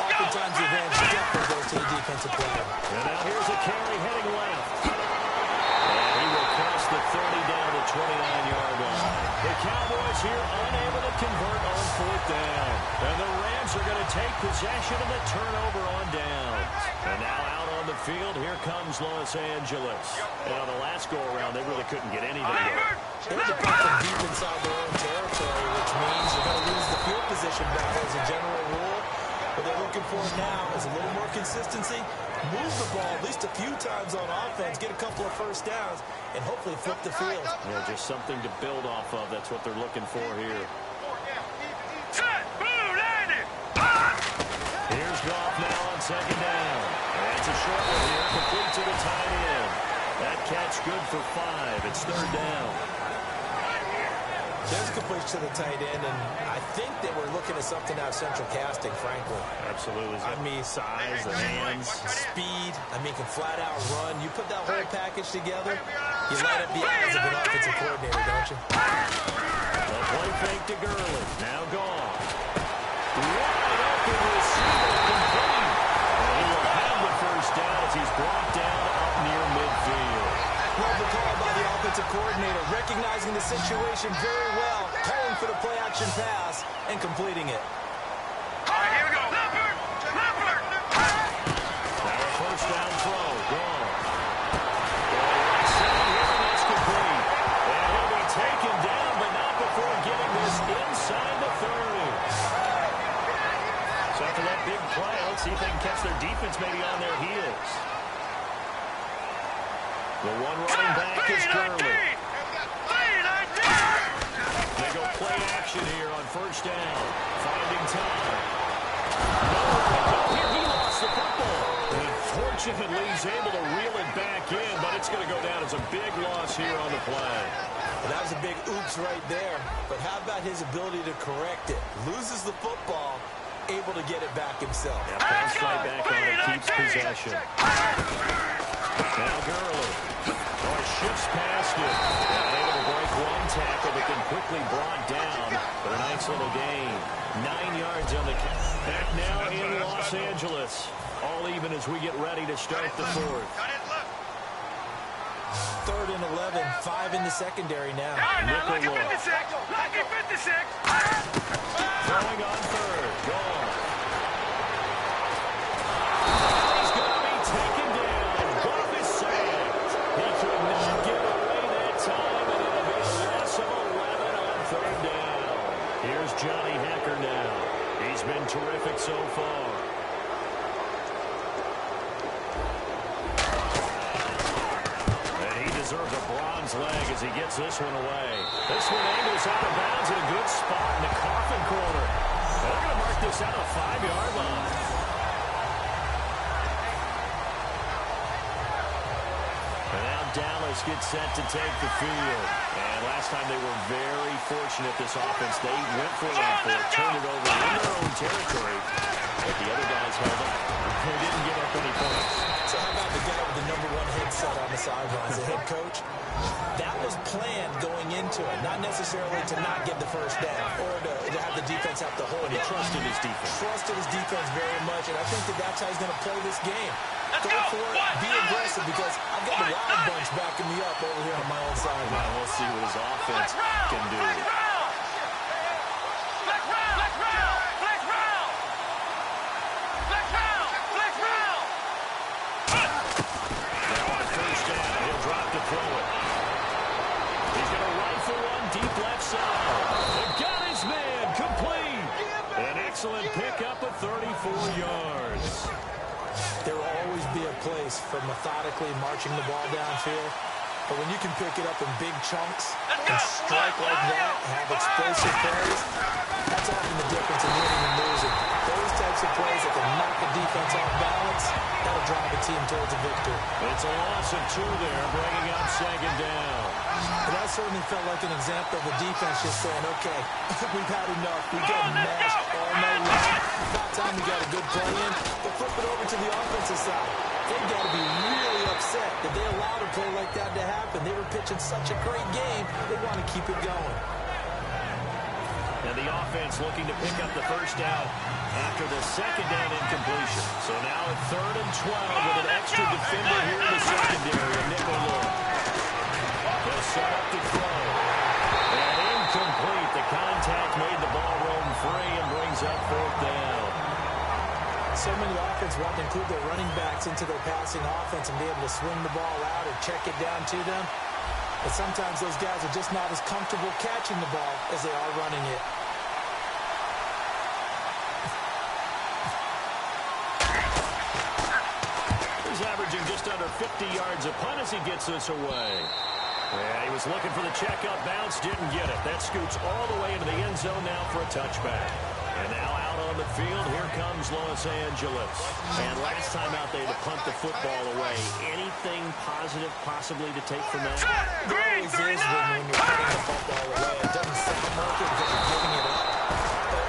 Oftentimes the advantage definitely goes to the defensive player. And now here's a carry heading left. And he will cross the 30 down to 29-yard line. The Cowboys here unable to convert on 4th down. And the Rams are going to take possession of the turnover on downs. And now out on the field, here comes Los Angeles. And on the last go-around, they really couldn't get anything going. They had to put them deep inside their own territory, which means you're going to lose the field position battle as a general rule. What they're looking for now is a little more consistency, move the ball at least a few times on offense, get a couple of 1st downs, and hopefully flip the field. Yeah, just something to build off of. That's what they're looking for here. Here's Goff now on 2nd down. And it's a short one here, complete to the tight end. That catch good for 5. It's 3rd down. There's a completion to the tight end, and I think that we're looking at something out of central casting, frankly. Absolutely. I mean, size, the hands, speed. I mean, can flat out run. You put that whole package together, you light up the eyes of an offensive coordinator, don't you? The play fake to Gurley. Now gone. Wide open receiver complete. And he will have the first down as he's brought down up near midfield. Love the call by the offensive coordinator, recognizing the situation very well, calling for the play-action pass, and completing it. All right, here we go. Leopard! Leopard! Now a first down throw. Gone. That's complete. And he'll be taken down, but not before getting this inside the 30. So after that big play, let's see if they can catch their defense maybe on their heels. The one running back is Gurley. They go play action here on first down. Finding time. Here he lost the football. And fortunately, he's able to reel it back in, but it's going to go down as a big loss here on the play. Well, that was a big oops right there. But how about his ability to correct it? Loses the football, able to get it back himself. Yeah, bounce right back on it, keeps possession. Now Gurley. Oh, shifts past it. Able to break one tackle, but then quickly brought down for a nice little gain. 9 yards on the count. Back now in Los Angeles. All even as we get ready to start the fourth. 3rd and 11, 5 in the secondary now. Nickel look. 56. Lucky 56. Throwing on third. Gone. He's going to be taken down. Goff is sacked. He could not get away that time, and it'll be a loss of 11 on 3rd down. Here's Johnny Hacker now. He's been terrific so far. And he deserves a bronze leg as he gets this one away. This one angles out of bounds in a good spot in the coffin corner. They're going to mark this out a 5-yard line. And now Dallas gets set to take the field. And last time they were very fortunate, this offense. They went for it on fourth, turned it over in their own territory. But the other guys held up. They didn't give up any points. So how about the guy with the #1 headset on the sidelines, the head coach? That was planned going into it, not necessarily to not get the first down or to have the defense have to hold it. He trusted his defense. Trusted his defense very much, and I think that's how he's going to play this game. Go for it, be aggressive, because I've got the Wild Bunch backing me up over here on my own side. Well, we'll see what his offense can do. Throw it. He's going to rifle one deep left side. They've got his man complete. An excellent pickup of 34 yards. There will always be a place for methodically marching the ball downfield. But when you can pick it up in big chunks and strike like that, have explosive plays, that's often the difference in winning and losing. Those types of plays that can knock the defense off balance, that'll drive a team towards a victory. It's a loss of 2 there, bringing up 2nd down. But that certainly felt like an example of the defense just saying, okay, we've had enough. We've gotten mashed all night long. About time we got a good play in. But flip it over to the offensive side. They've got to be really upset that they allowed a play like that to happen. They were pitching such a great game, they want to keep it going. And the offense looking to pick up the first down after the 2nd down incompletion. So now at 3rd and 12 with an extra defender here in the secondary, a nickel look. They'll set up to throw. And incomplete. The contact made the ball roam free and brings up 4th down. So many offense want to include their running backs into their passing offense and be able to swing the ball out or check it down to them. But sometimes those guys are just not as comfortable catching the ball as they are running it. He's averaging just under 50 yards a punt as he gets this away. Yeah, he was looking for the check-up bounce, didn't get it. That scoots all the way into the end zone now for a touchback. And now out on the field, here comes Los Angeles. And last time out, they had to punt the football away. Anything positive possibly to take from that? There always is when you're punting the football away. It doesn't sound like it because you're giving it up. But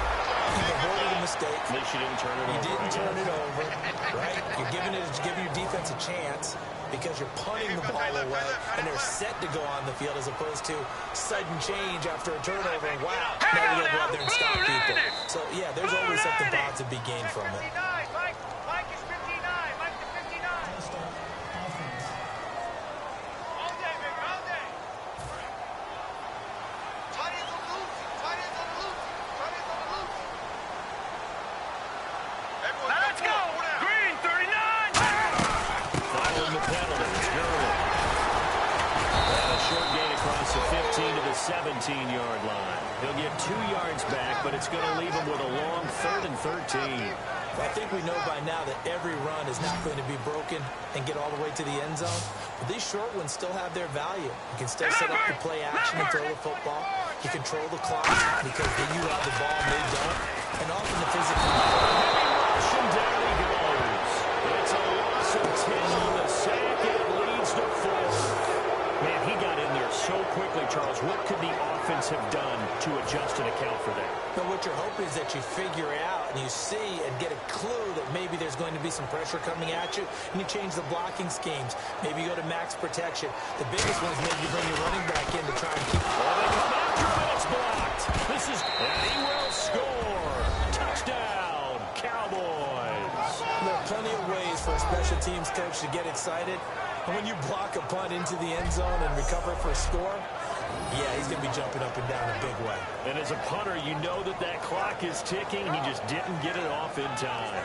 you've avoided a mistake. At least you didn't turn it over. You didn't turn it over, right? You're giving your defense a chance because you're punting the ball away and they're set to go on the field as opposed to sudden change after a turnover. And wow, now we got to go out there and stop people. So, yeah, there's always something positive to be gained from it. Mike is 59. Mike is 59. All day, baby, all day. Tight ends on the loose. Tight ends on the loose. Tight ends on the loose. Let's go. Green, 39. Following the penalty, it's Gurley. And a short gain across the 15 to the 17-yard line. He'll get 2 yards back, but it's going to leave him with a long 3rd and 13. I think we know by now that every run is not going to be broken and get all the way to the end zone. But these short ones still have their value. You can still set up the play action and throw the football. You control the clock because you have the ball and they don't. And often the physical. And down he goes. It's a loss of 10 with a sack, and it leads to 4. Man, he got in there so quickly, Charles. What could the offense have done to adjust and account for that? But what you're hoping is that you figure out and you see and get a clue that maybe there's going to be some pressure coming at you, and you change the blocking schemes. Maybe you go to max protection. The biggest one is maybe you bring your running back in to try and keep. Oh, they come after him, and it's blocked. And he will score. Touchdown, Cowboys. There are plenty of ways for a special teams coach to get excited. And when you block a punt into the end zone and recover for a score, yeah, he's going to be jumping up and down a big way. And as a punter, you know that that clock is ticking. He just didn't get it off in time.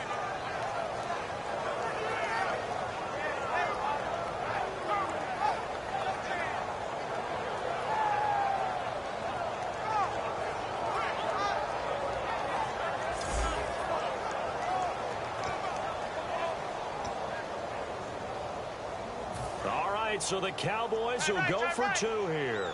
All right, so the Cowboys will go for 2 here.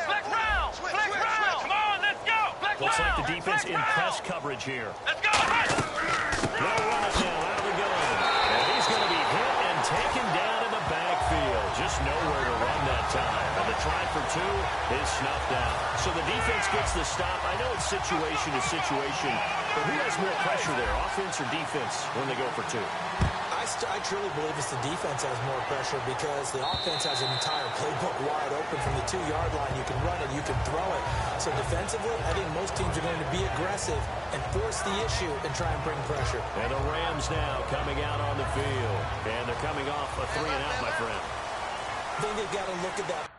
Flex round. Flex round. Come on, let's go. Flex Looks like the round. defense in Flex press round. coverage here. Let's go. They'll run it now out of the gun. And he's going to be hit and taken down in the backfield. Just nowhere to run that time. And the try for 2 is snuffed out. So the defense gets the stop. I know it's situation to situation, but who has more pressure there, offense or defense, when they go for 2? I truly believe it's the defense has more pressure because the offense has an entire playbook wide open from the 2-yard line. You can run it, you can throw it. So defensively, I think most teams are going to be aggressive and force the issue and try and bring pressure. And the Rams now coming out on the field. And they're coming off a 3-and-out, my friend. I think they've got to look at that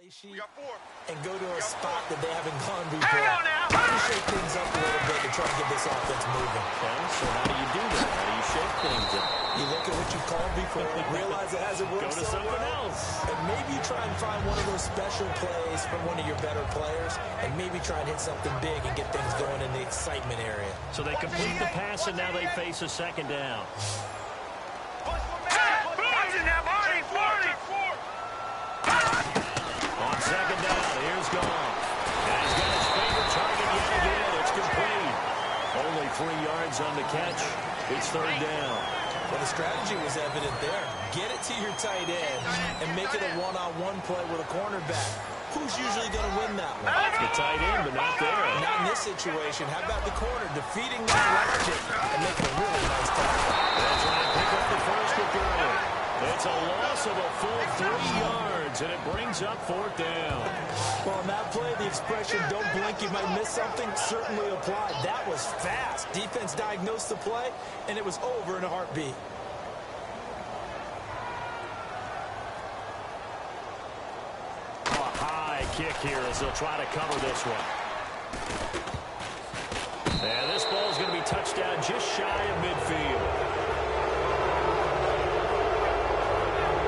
play sheet and go to a spot that they haven't gone before. Try to shake things up a little bit to try to get this offense moving. Okay, so how do you do that? How do you shake things up? You look at what you called before, realize it hasn't worked Go to so something well, else. and maybe try and find one of those special plays from one of your better players, and maybe try and hit something big and get things going in the excitement area. So they complete the pass, and now they face a second down. On second down, here's Goff. And he's got his favorite target yet again. It's complete. Only 3 yards on the catch. It's third down. Well, the strategy was evident there. Get it to your tight end and make it a one-on-one play with a cornerback. Who's usually going to win that one? The tight end, but not there. Not in this situation. How about the corner defeating that logic and making a really nice tackle? They'll try to pick up the first with Gurley. It's a loss of a full 3 yards, and it brings up fourth down. Well, on that play, the expression, don't blink, you might miss something, certainly applied. That was fast. Defense diagnosed the play, and it was over in a heartbeat. A high kick here as they'll try to cover this one. And this ball is going to be touched down just shy of midfield.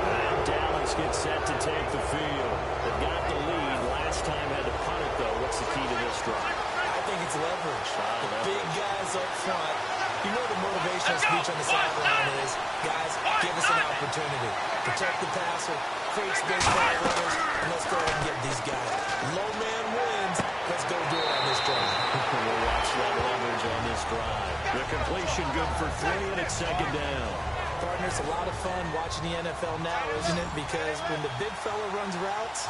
And Dallas gets set to take the field. They've got the lead. Last time had to punt it, though. What's the key to this drive? I think it's leverage. The big guys up front. You know the motivational speech on the sideline is, guys, give us an opportunity. Protect the passer, create space for our runners, and let's go ahead and get these guys. Low man wins. Let's go do it on this drive. We'll watch that leverage on this drive. The completion good for 3, and it's second down. Partner, it's a lot of fun watching the NFL now, isn't it? Because when the big fella runs routes,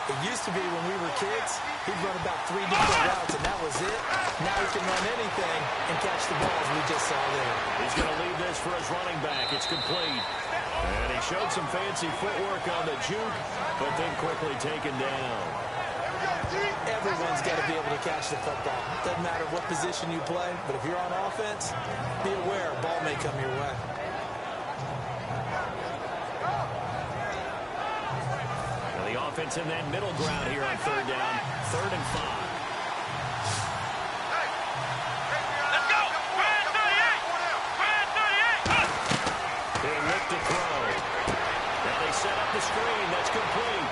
it used to be when we were kids, he'd run about 3 different routes, and that was it. Now he can run anything and catch the balls we just saw there. He's going to leave this for his running back. It's complete. And he showed some fancy footwork on the juke, but then quickly taken down. Everyone's got to be able to catch the football. Doesn't matter what position you play, but if you're on offense, be aware a ball may come your way. Now the offense in that middle ground here on third down, 3rd and 5. Let's go! Brand 38! Brand 38! They look to throw. Now they set up the screen. That's complete.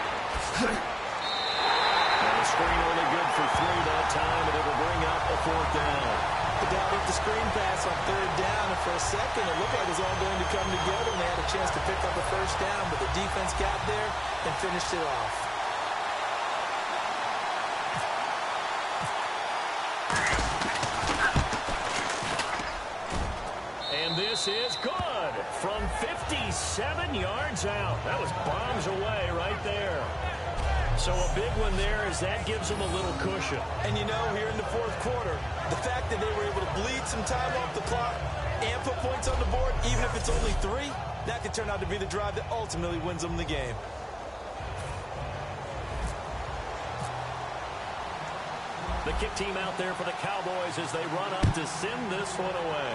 And the screen only good for 3 that time, and it will bring up a 4th down. The down with the screen pass on third down, and for a second it looked like it was all going to come together, and they had a chance to pick up a first down, but the defense got there and finished it off. And this is good from 57 yards out. That was bombs away right there. So a big one there as that gives them a little cushion. And you know, here in the fourth quarter, the fact that they were able to bleed some time off the clock and put points on the board, even if it's only 3, that could turn out to be the drive that ultimately wins them the game. The kick team out there for the Cowboys as they run up to send this one away.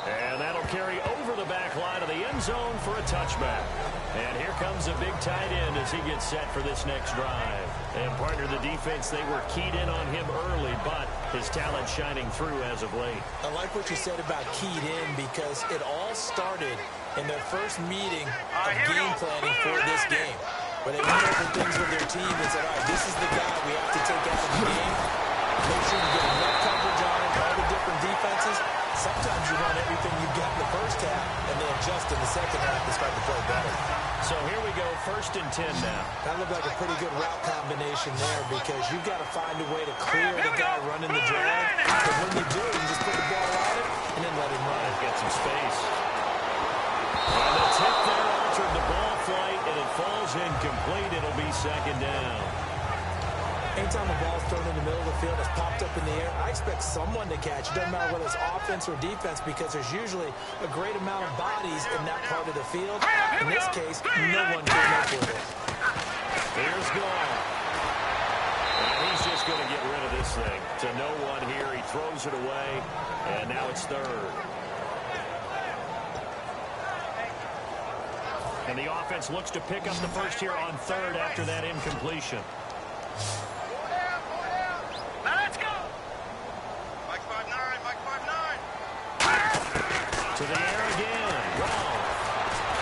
And that'll carry over the back line of the end zone for a touchback. And here comes a big tight end as he gets set for this next drive. And partner, the defense, they were keyed in on him early, but his talent shining through as of late. I like what you said about keyed in because it all started in their first meeting of game planning for this game. Where they went over things with their team and said, all right, this is the guy we have to take out of the game. Make sure you get enough coverage on him, all the different defenses. Sometimes you run everything you got in the first half and then adjust in the second half to start to play better. So here we go, 1st and 10 now. That looked like a pretty good route combination there because you've got to find a way to clear the guy running the drag. But when you do, you just put the ball on it and then let him run. Get some space. And the tip there altered the ball flight, and it falls incomplete. It'll be second down. Anytime a ball's thrown in the middle of the field, it's popped up in the air, I expect someone to catch. It doesn't matter whether it's offense or defense because there's usually a great amount of bodies in that part of the field. In this case, no one came up with it. Here's Goff. And he's just going to get rid of this thing. To no one here. He throws it away, and now it's 3rd. And the offense looks to pick up the first here on third after that incompletion. Now let's go. Mike 5'9", Mike 5'9". To the air again. Wrong.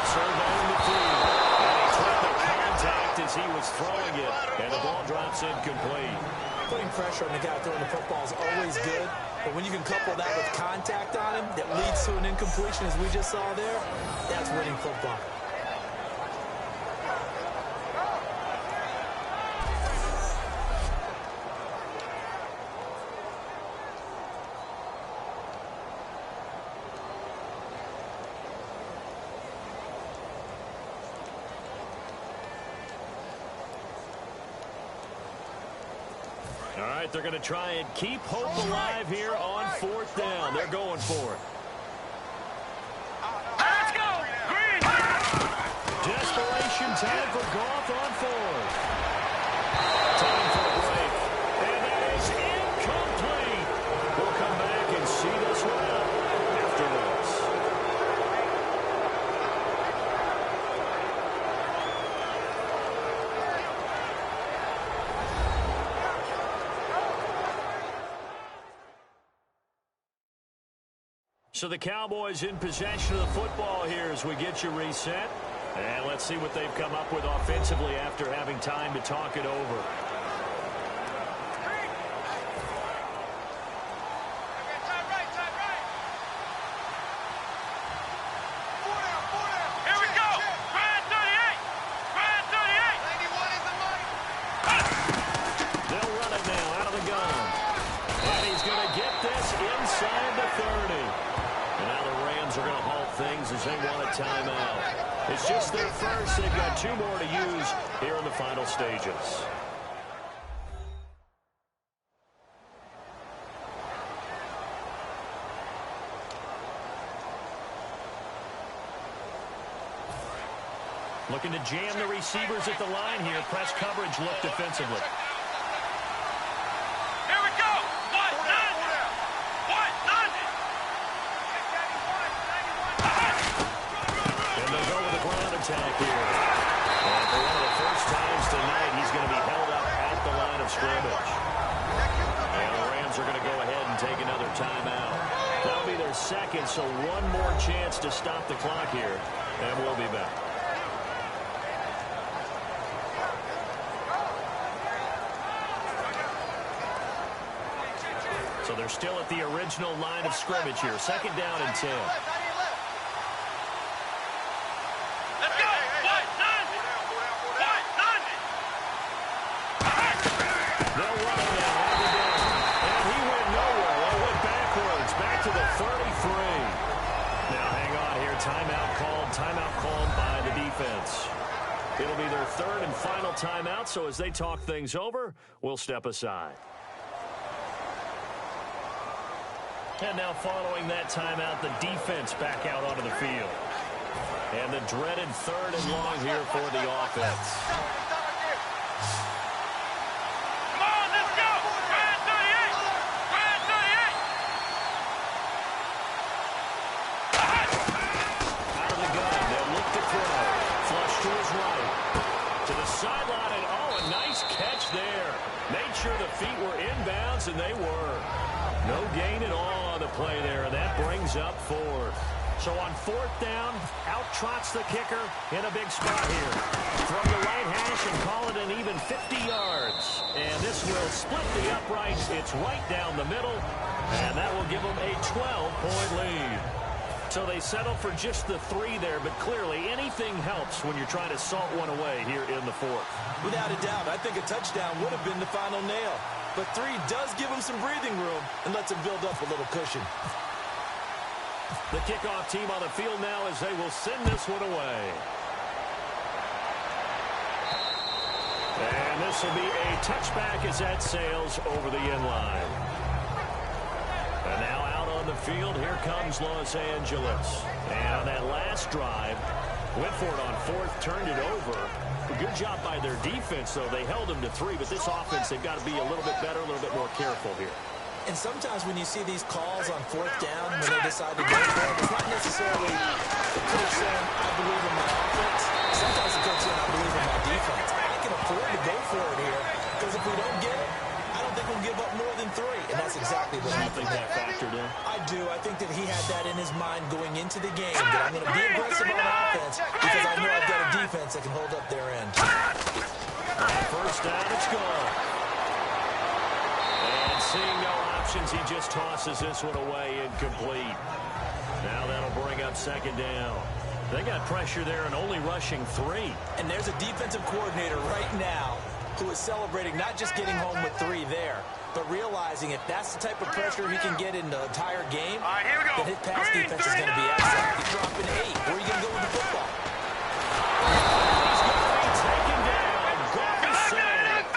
Surveying the field. And he took the contact as he was throwing it. And the ball drops incomplete. Putting pressure on the guy throwing the football is always good. But when you can couple that with contact on him that leads to an incompletion, as we just saw there, that's winning football. All right, they're going to try and keep hope alive here on fourth down. They're going for it. Let's go. Green. Desperation time for Goff on fourth. Time for a break. And that is incomplete. We'll come back and see this one out after this. So the Cowboys in possession of the football here as we get you reset. And let's see what they've come up with offensively after having time to talk it over. Time right. Here we go. Brad 38. Brad 38. 91 is the money. They'll run it now out of the gun. And he's going to get this inside the 30. And now the Rams are going to halt things as they want a timeout. It's just their first. They've got two more to use here in the final stages. Looking to jam the receivers at the line here. Press coverage look defensively. Here we go. What? None. And they'll go with a ground attack here. And for one of the first times tonight, he's going to be held up at the line of scrimmage. And the Rams are going to go ahead and take another timeout. That'll be their second, so one more chance to stop the clock here. And we'll be back. So they're still at the original line of scrimmage here. Second down and 10. Let's go. What? None. They'll run it now out of the game. And he went nowhere. Well, went backwards. Back to the 33. Now hang on here. Timeout called by the defense. It'll be their third and final timeout, so as they talk things over, we'll step aside. And now following that timeout, the defense back out onto the field. And the dreaded third and long here for the offense. Come on, let's go. Brad 38. Brad 38. Out of the gun, they'll look to throw. Flush to his right. To the sideline, and oh, a nice catch there. Made sure the feet were inbounds, and they were. No gain at all on the play there, and that brings up fourth. So on fourth down, out trots the kicker in a big spot here. From the right hash and call it an even 50 yards. And this will split the uprights. It's right down the middle, and that will give them a 12-point lead. So they settle for just the 3 there, but clearly anything helps when you're trying to salt one away here in the fourth. Without a doubt, I think a touchdown would have been the final nail. But 3 does give him some breathing room and lets him build up a little cushion. The kickoff team on the field now as they will send this one away. And this will be a touchback as that sails over the end line. And now out on the field, here comes Los Angeles. And on that last drive, went for it on fourth, turned it over. Good job by their defense, though. They held them to 3, but this offense, they've got to be a little bit better, a little bit more careful here. And sometimes when you see these calls on fourth down, when they decide to go for it, it's not necessarily the coach saying, I believe in my offense. Sometimes the coach saying, I believe in my defense. I can afford to go for it here, because if we don't get it, I don't think we'll give up more than 3. And that's exactly what happened. Do you think that factored in? I do. I think that he had that in his mind going into the game, that I'm going to be aggressive on offense because I know I've got a defense that can hold up their end. First down, it's gone. And seeing no options, he just tosses this one away, incomplete. Now that'll bring up second down. They got pressure there and only rushing 3. And there's a defensive coordinator right now who is celebrating not just getting home with 3 there, but realizing if that's the type of pressure he can get in the entire game, then his pass defense is going to be excellent. He's dropping 8. Where are you going to go with the football? He's going to be taken down. Goal sack.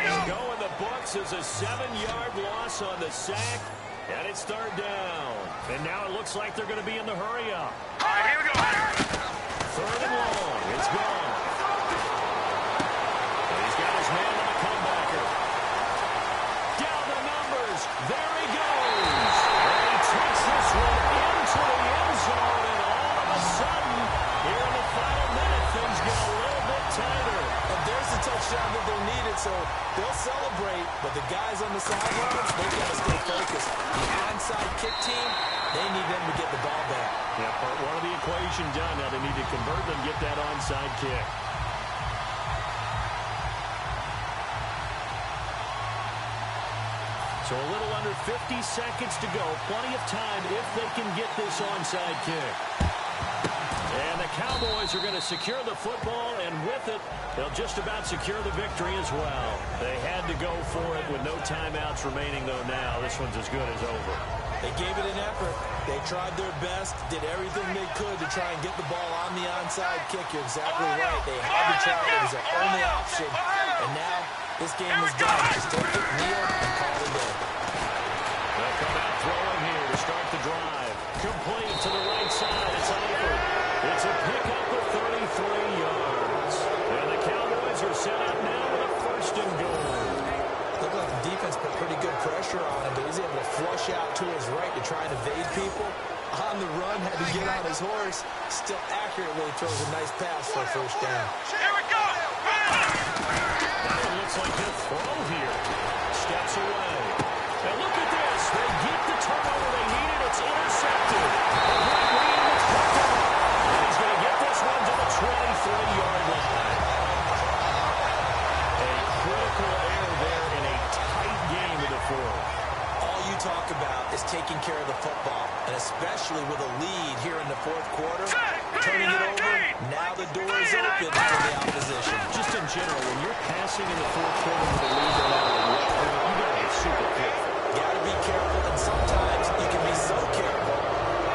It's going the books as a 7-yard loss on the sack, and it's third down. And now it looks like they're going to be in the hurry-up. Third and long. It's gone. He's got his man on the comebacker. Down the numbers. There he goes. And he takes this one into the end zone, and all of a sudden, here in the final minute, things get a little bit tighter. And there's the touchdown that they needed, so they'll celebrate, but the guys on the sidelines, they've got to stay focused. The onside kick team, they need them to get the ball back. Yeah, part 1 of the equation done. Now they need to convert and get that onside kick. So a little under 50 seconds to go. Plenty of time if they can get this onside kick. And the Cowboys are going to secure the football, and with it, they'll just about secure the victory as well. They had to go for it with no timeouts remaining, though now. This one's as good as over. They gave it an effort. They tried their best, did everything they could to try and get the ball on the onside kick. You're exactly right. They had to try. It was their only option. And now this game is done. Just take it, kneel, and call it a day. They'll come out throwing here to start the drive. Complete to the right side. It's Eifert. It's a pickup of 33 yards. And the Cowboys are set up now with a first and goal. Looked like the defense put pretty good pressure on him, but he's able to flush out to his right to try and evade people. On the run, had to get on his horse. Still accurately throws a nice pass for a first down. Here we go! Now it looks like he'll throw here. Steps away. And look at this. They get the turnover they needed. It's intercepted. And he's going to get this one to the 23-yard line. A critical error there in a tight game in the fourth. All you talk about is taking care of the football, and especially with a lead here in the fourth quarter, turning it over, now the door is open for the opposition. Just in general, when you're passing in the fourth quarter with a lead, no matter what point, you got to be super careful. Got to be careful, and sometimes you can be so careful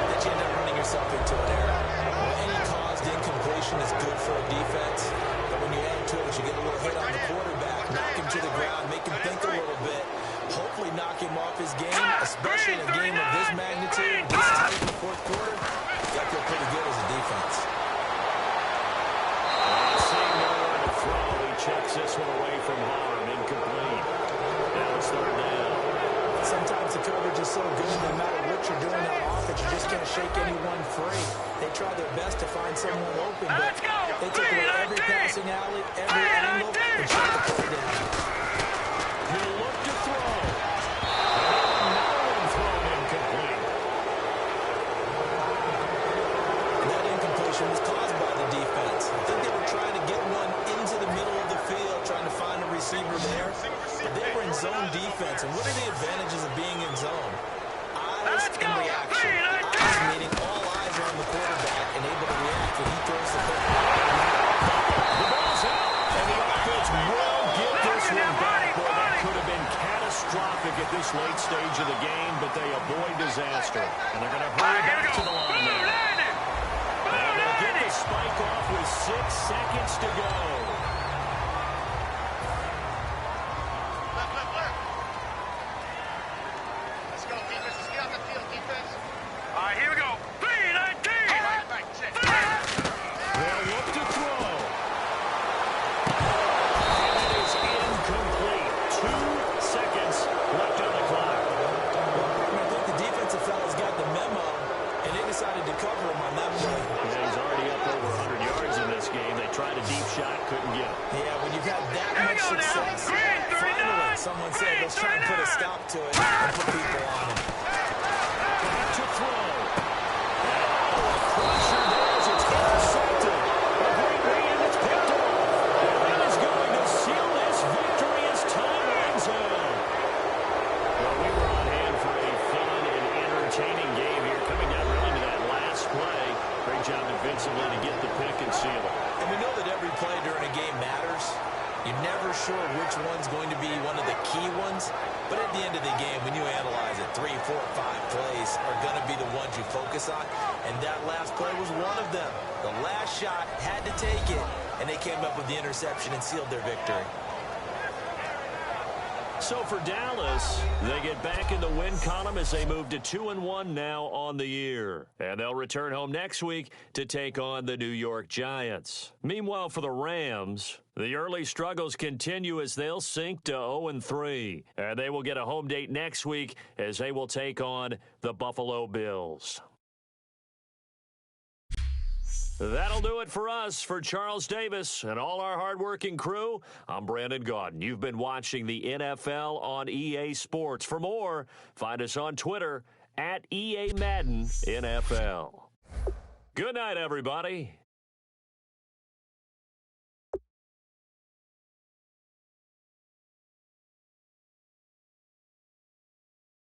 that you end up running yourself into an error. Well, any caused incompletion is good for a defense, but when you add to it, you get a little hit on the quarterback, knock him to the ground, make him think a little bit, hopefully knock him off his game, especially in a game of this magnitude, this tight in the fourth quarter. Got to feel pretty good as a defense. Seeing nowhere to throw, he checks this one away from harm, incomplete. Now it's third down. Sometimes the coverage is so good, no matter what you're doing on offense, you just can't shake anyone free. They try their best to find someone open, but they take away every passing alley, every angle, and shut the play down. He'll look to throw. Another one thrown incomplete. And that incompletion was caused by the defense. I think they were trying to get one into the middle of the field, trying to find a receiver there. But they were in zone defense, and what are the advantages of being in zone? Eyes and reaction. Eyes meaning all eyes are on the quarterback and able to react when he throws the ball. The ball's out, and the offense will get this one back. Boy, that could have been catastrophic at this late stage of the game, but they avoid disaster. And they're going to hurry back to the line now. And they'll get the spike off with 6 seconds to go. Let's go, defense. Let's get on the field, defense. All right, here we go. 3-19. They'll look to throw. And it is incomplete. 2 seconds left on the clock. try and put a stop to it and put people on him. Back to throw. Oh, a crusher there as it's intercepted. A great read, it's picked off. And that is going to seal this victory as time runs out. Well, we were on hand for a fun and entertaining game here, coming down really to that last play. Great job defensively to get the pick and seal it. And we know that every play during a game matters. You're never sure which one's going to be one of the key ones. But at the end of the game, when you analyze it, 3, 4, 5 plays are going to be the ones you focus on. And that last play was one of them. The last shot had to take it, and they came up with the interception and sealed their victory. So for Dallas, they get back in the win column as they move to 2-1 now on the year. And they'll return home next week to take on the New York Giants. Meanwhile, for the Rams, the early struggles continue as they'll sink to 0-3. And they will get a home date next week as they will take on the Buffalo Bills. That'll do it for us. For Charles Davis and all our hardworking crew, I'm Brandon Gaudin. You've been watching the NFL on EA Sports. For more, find us on Twitter @EA Madden NFL. Good night, everybody.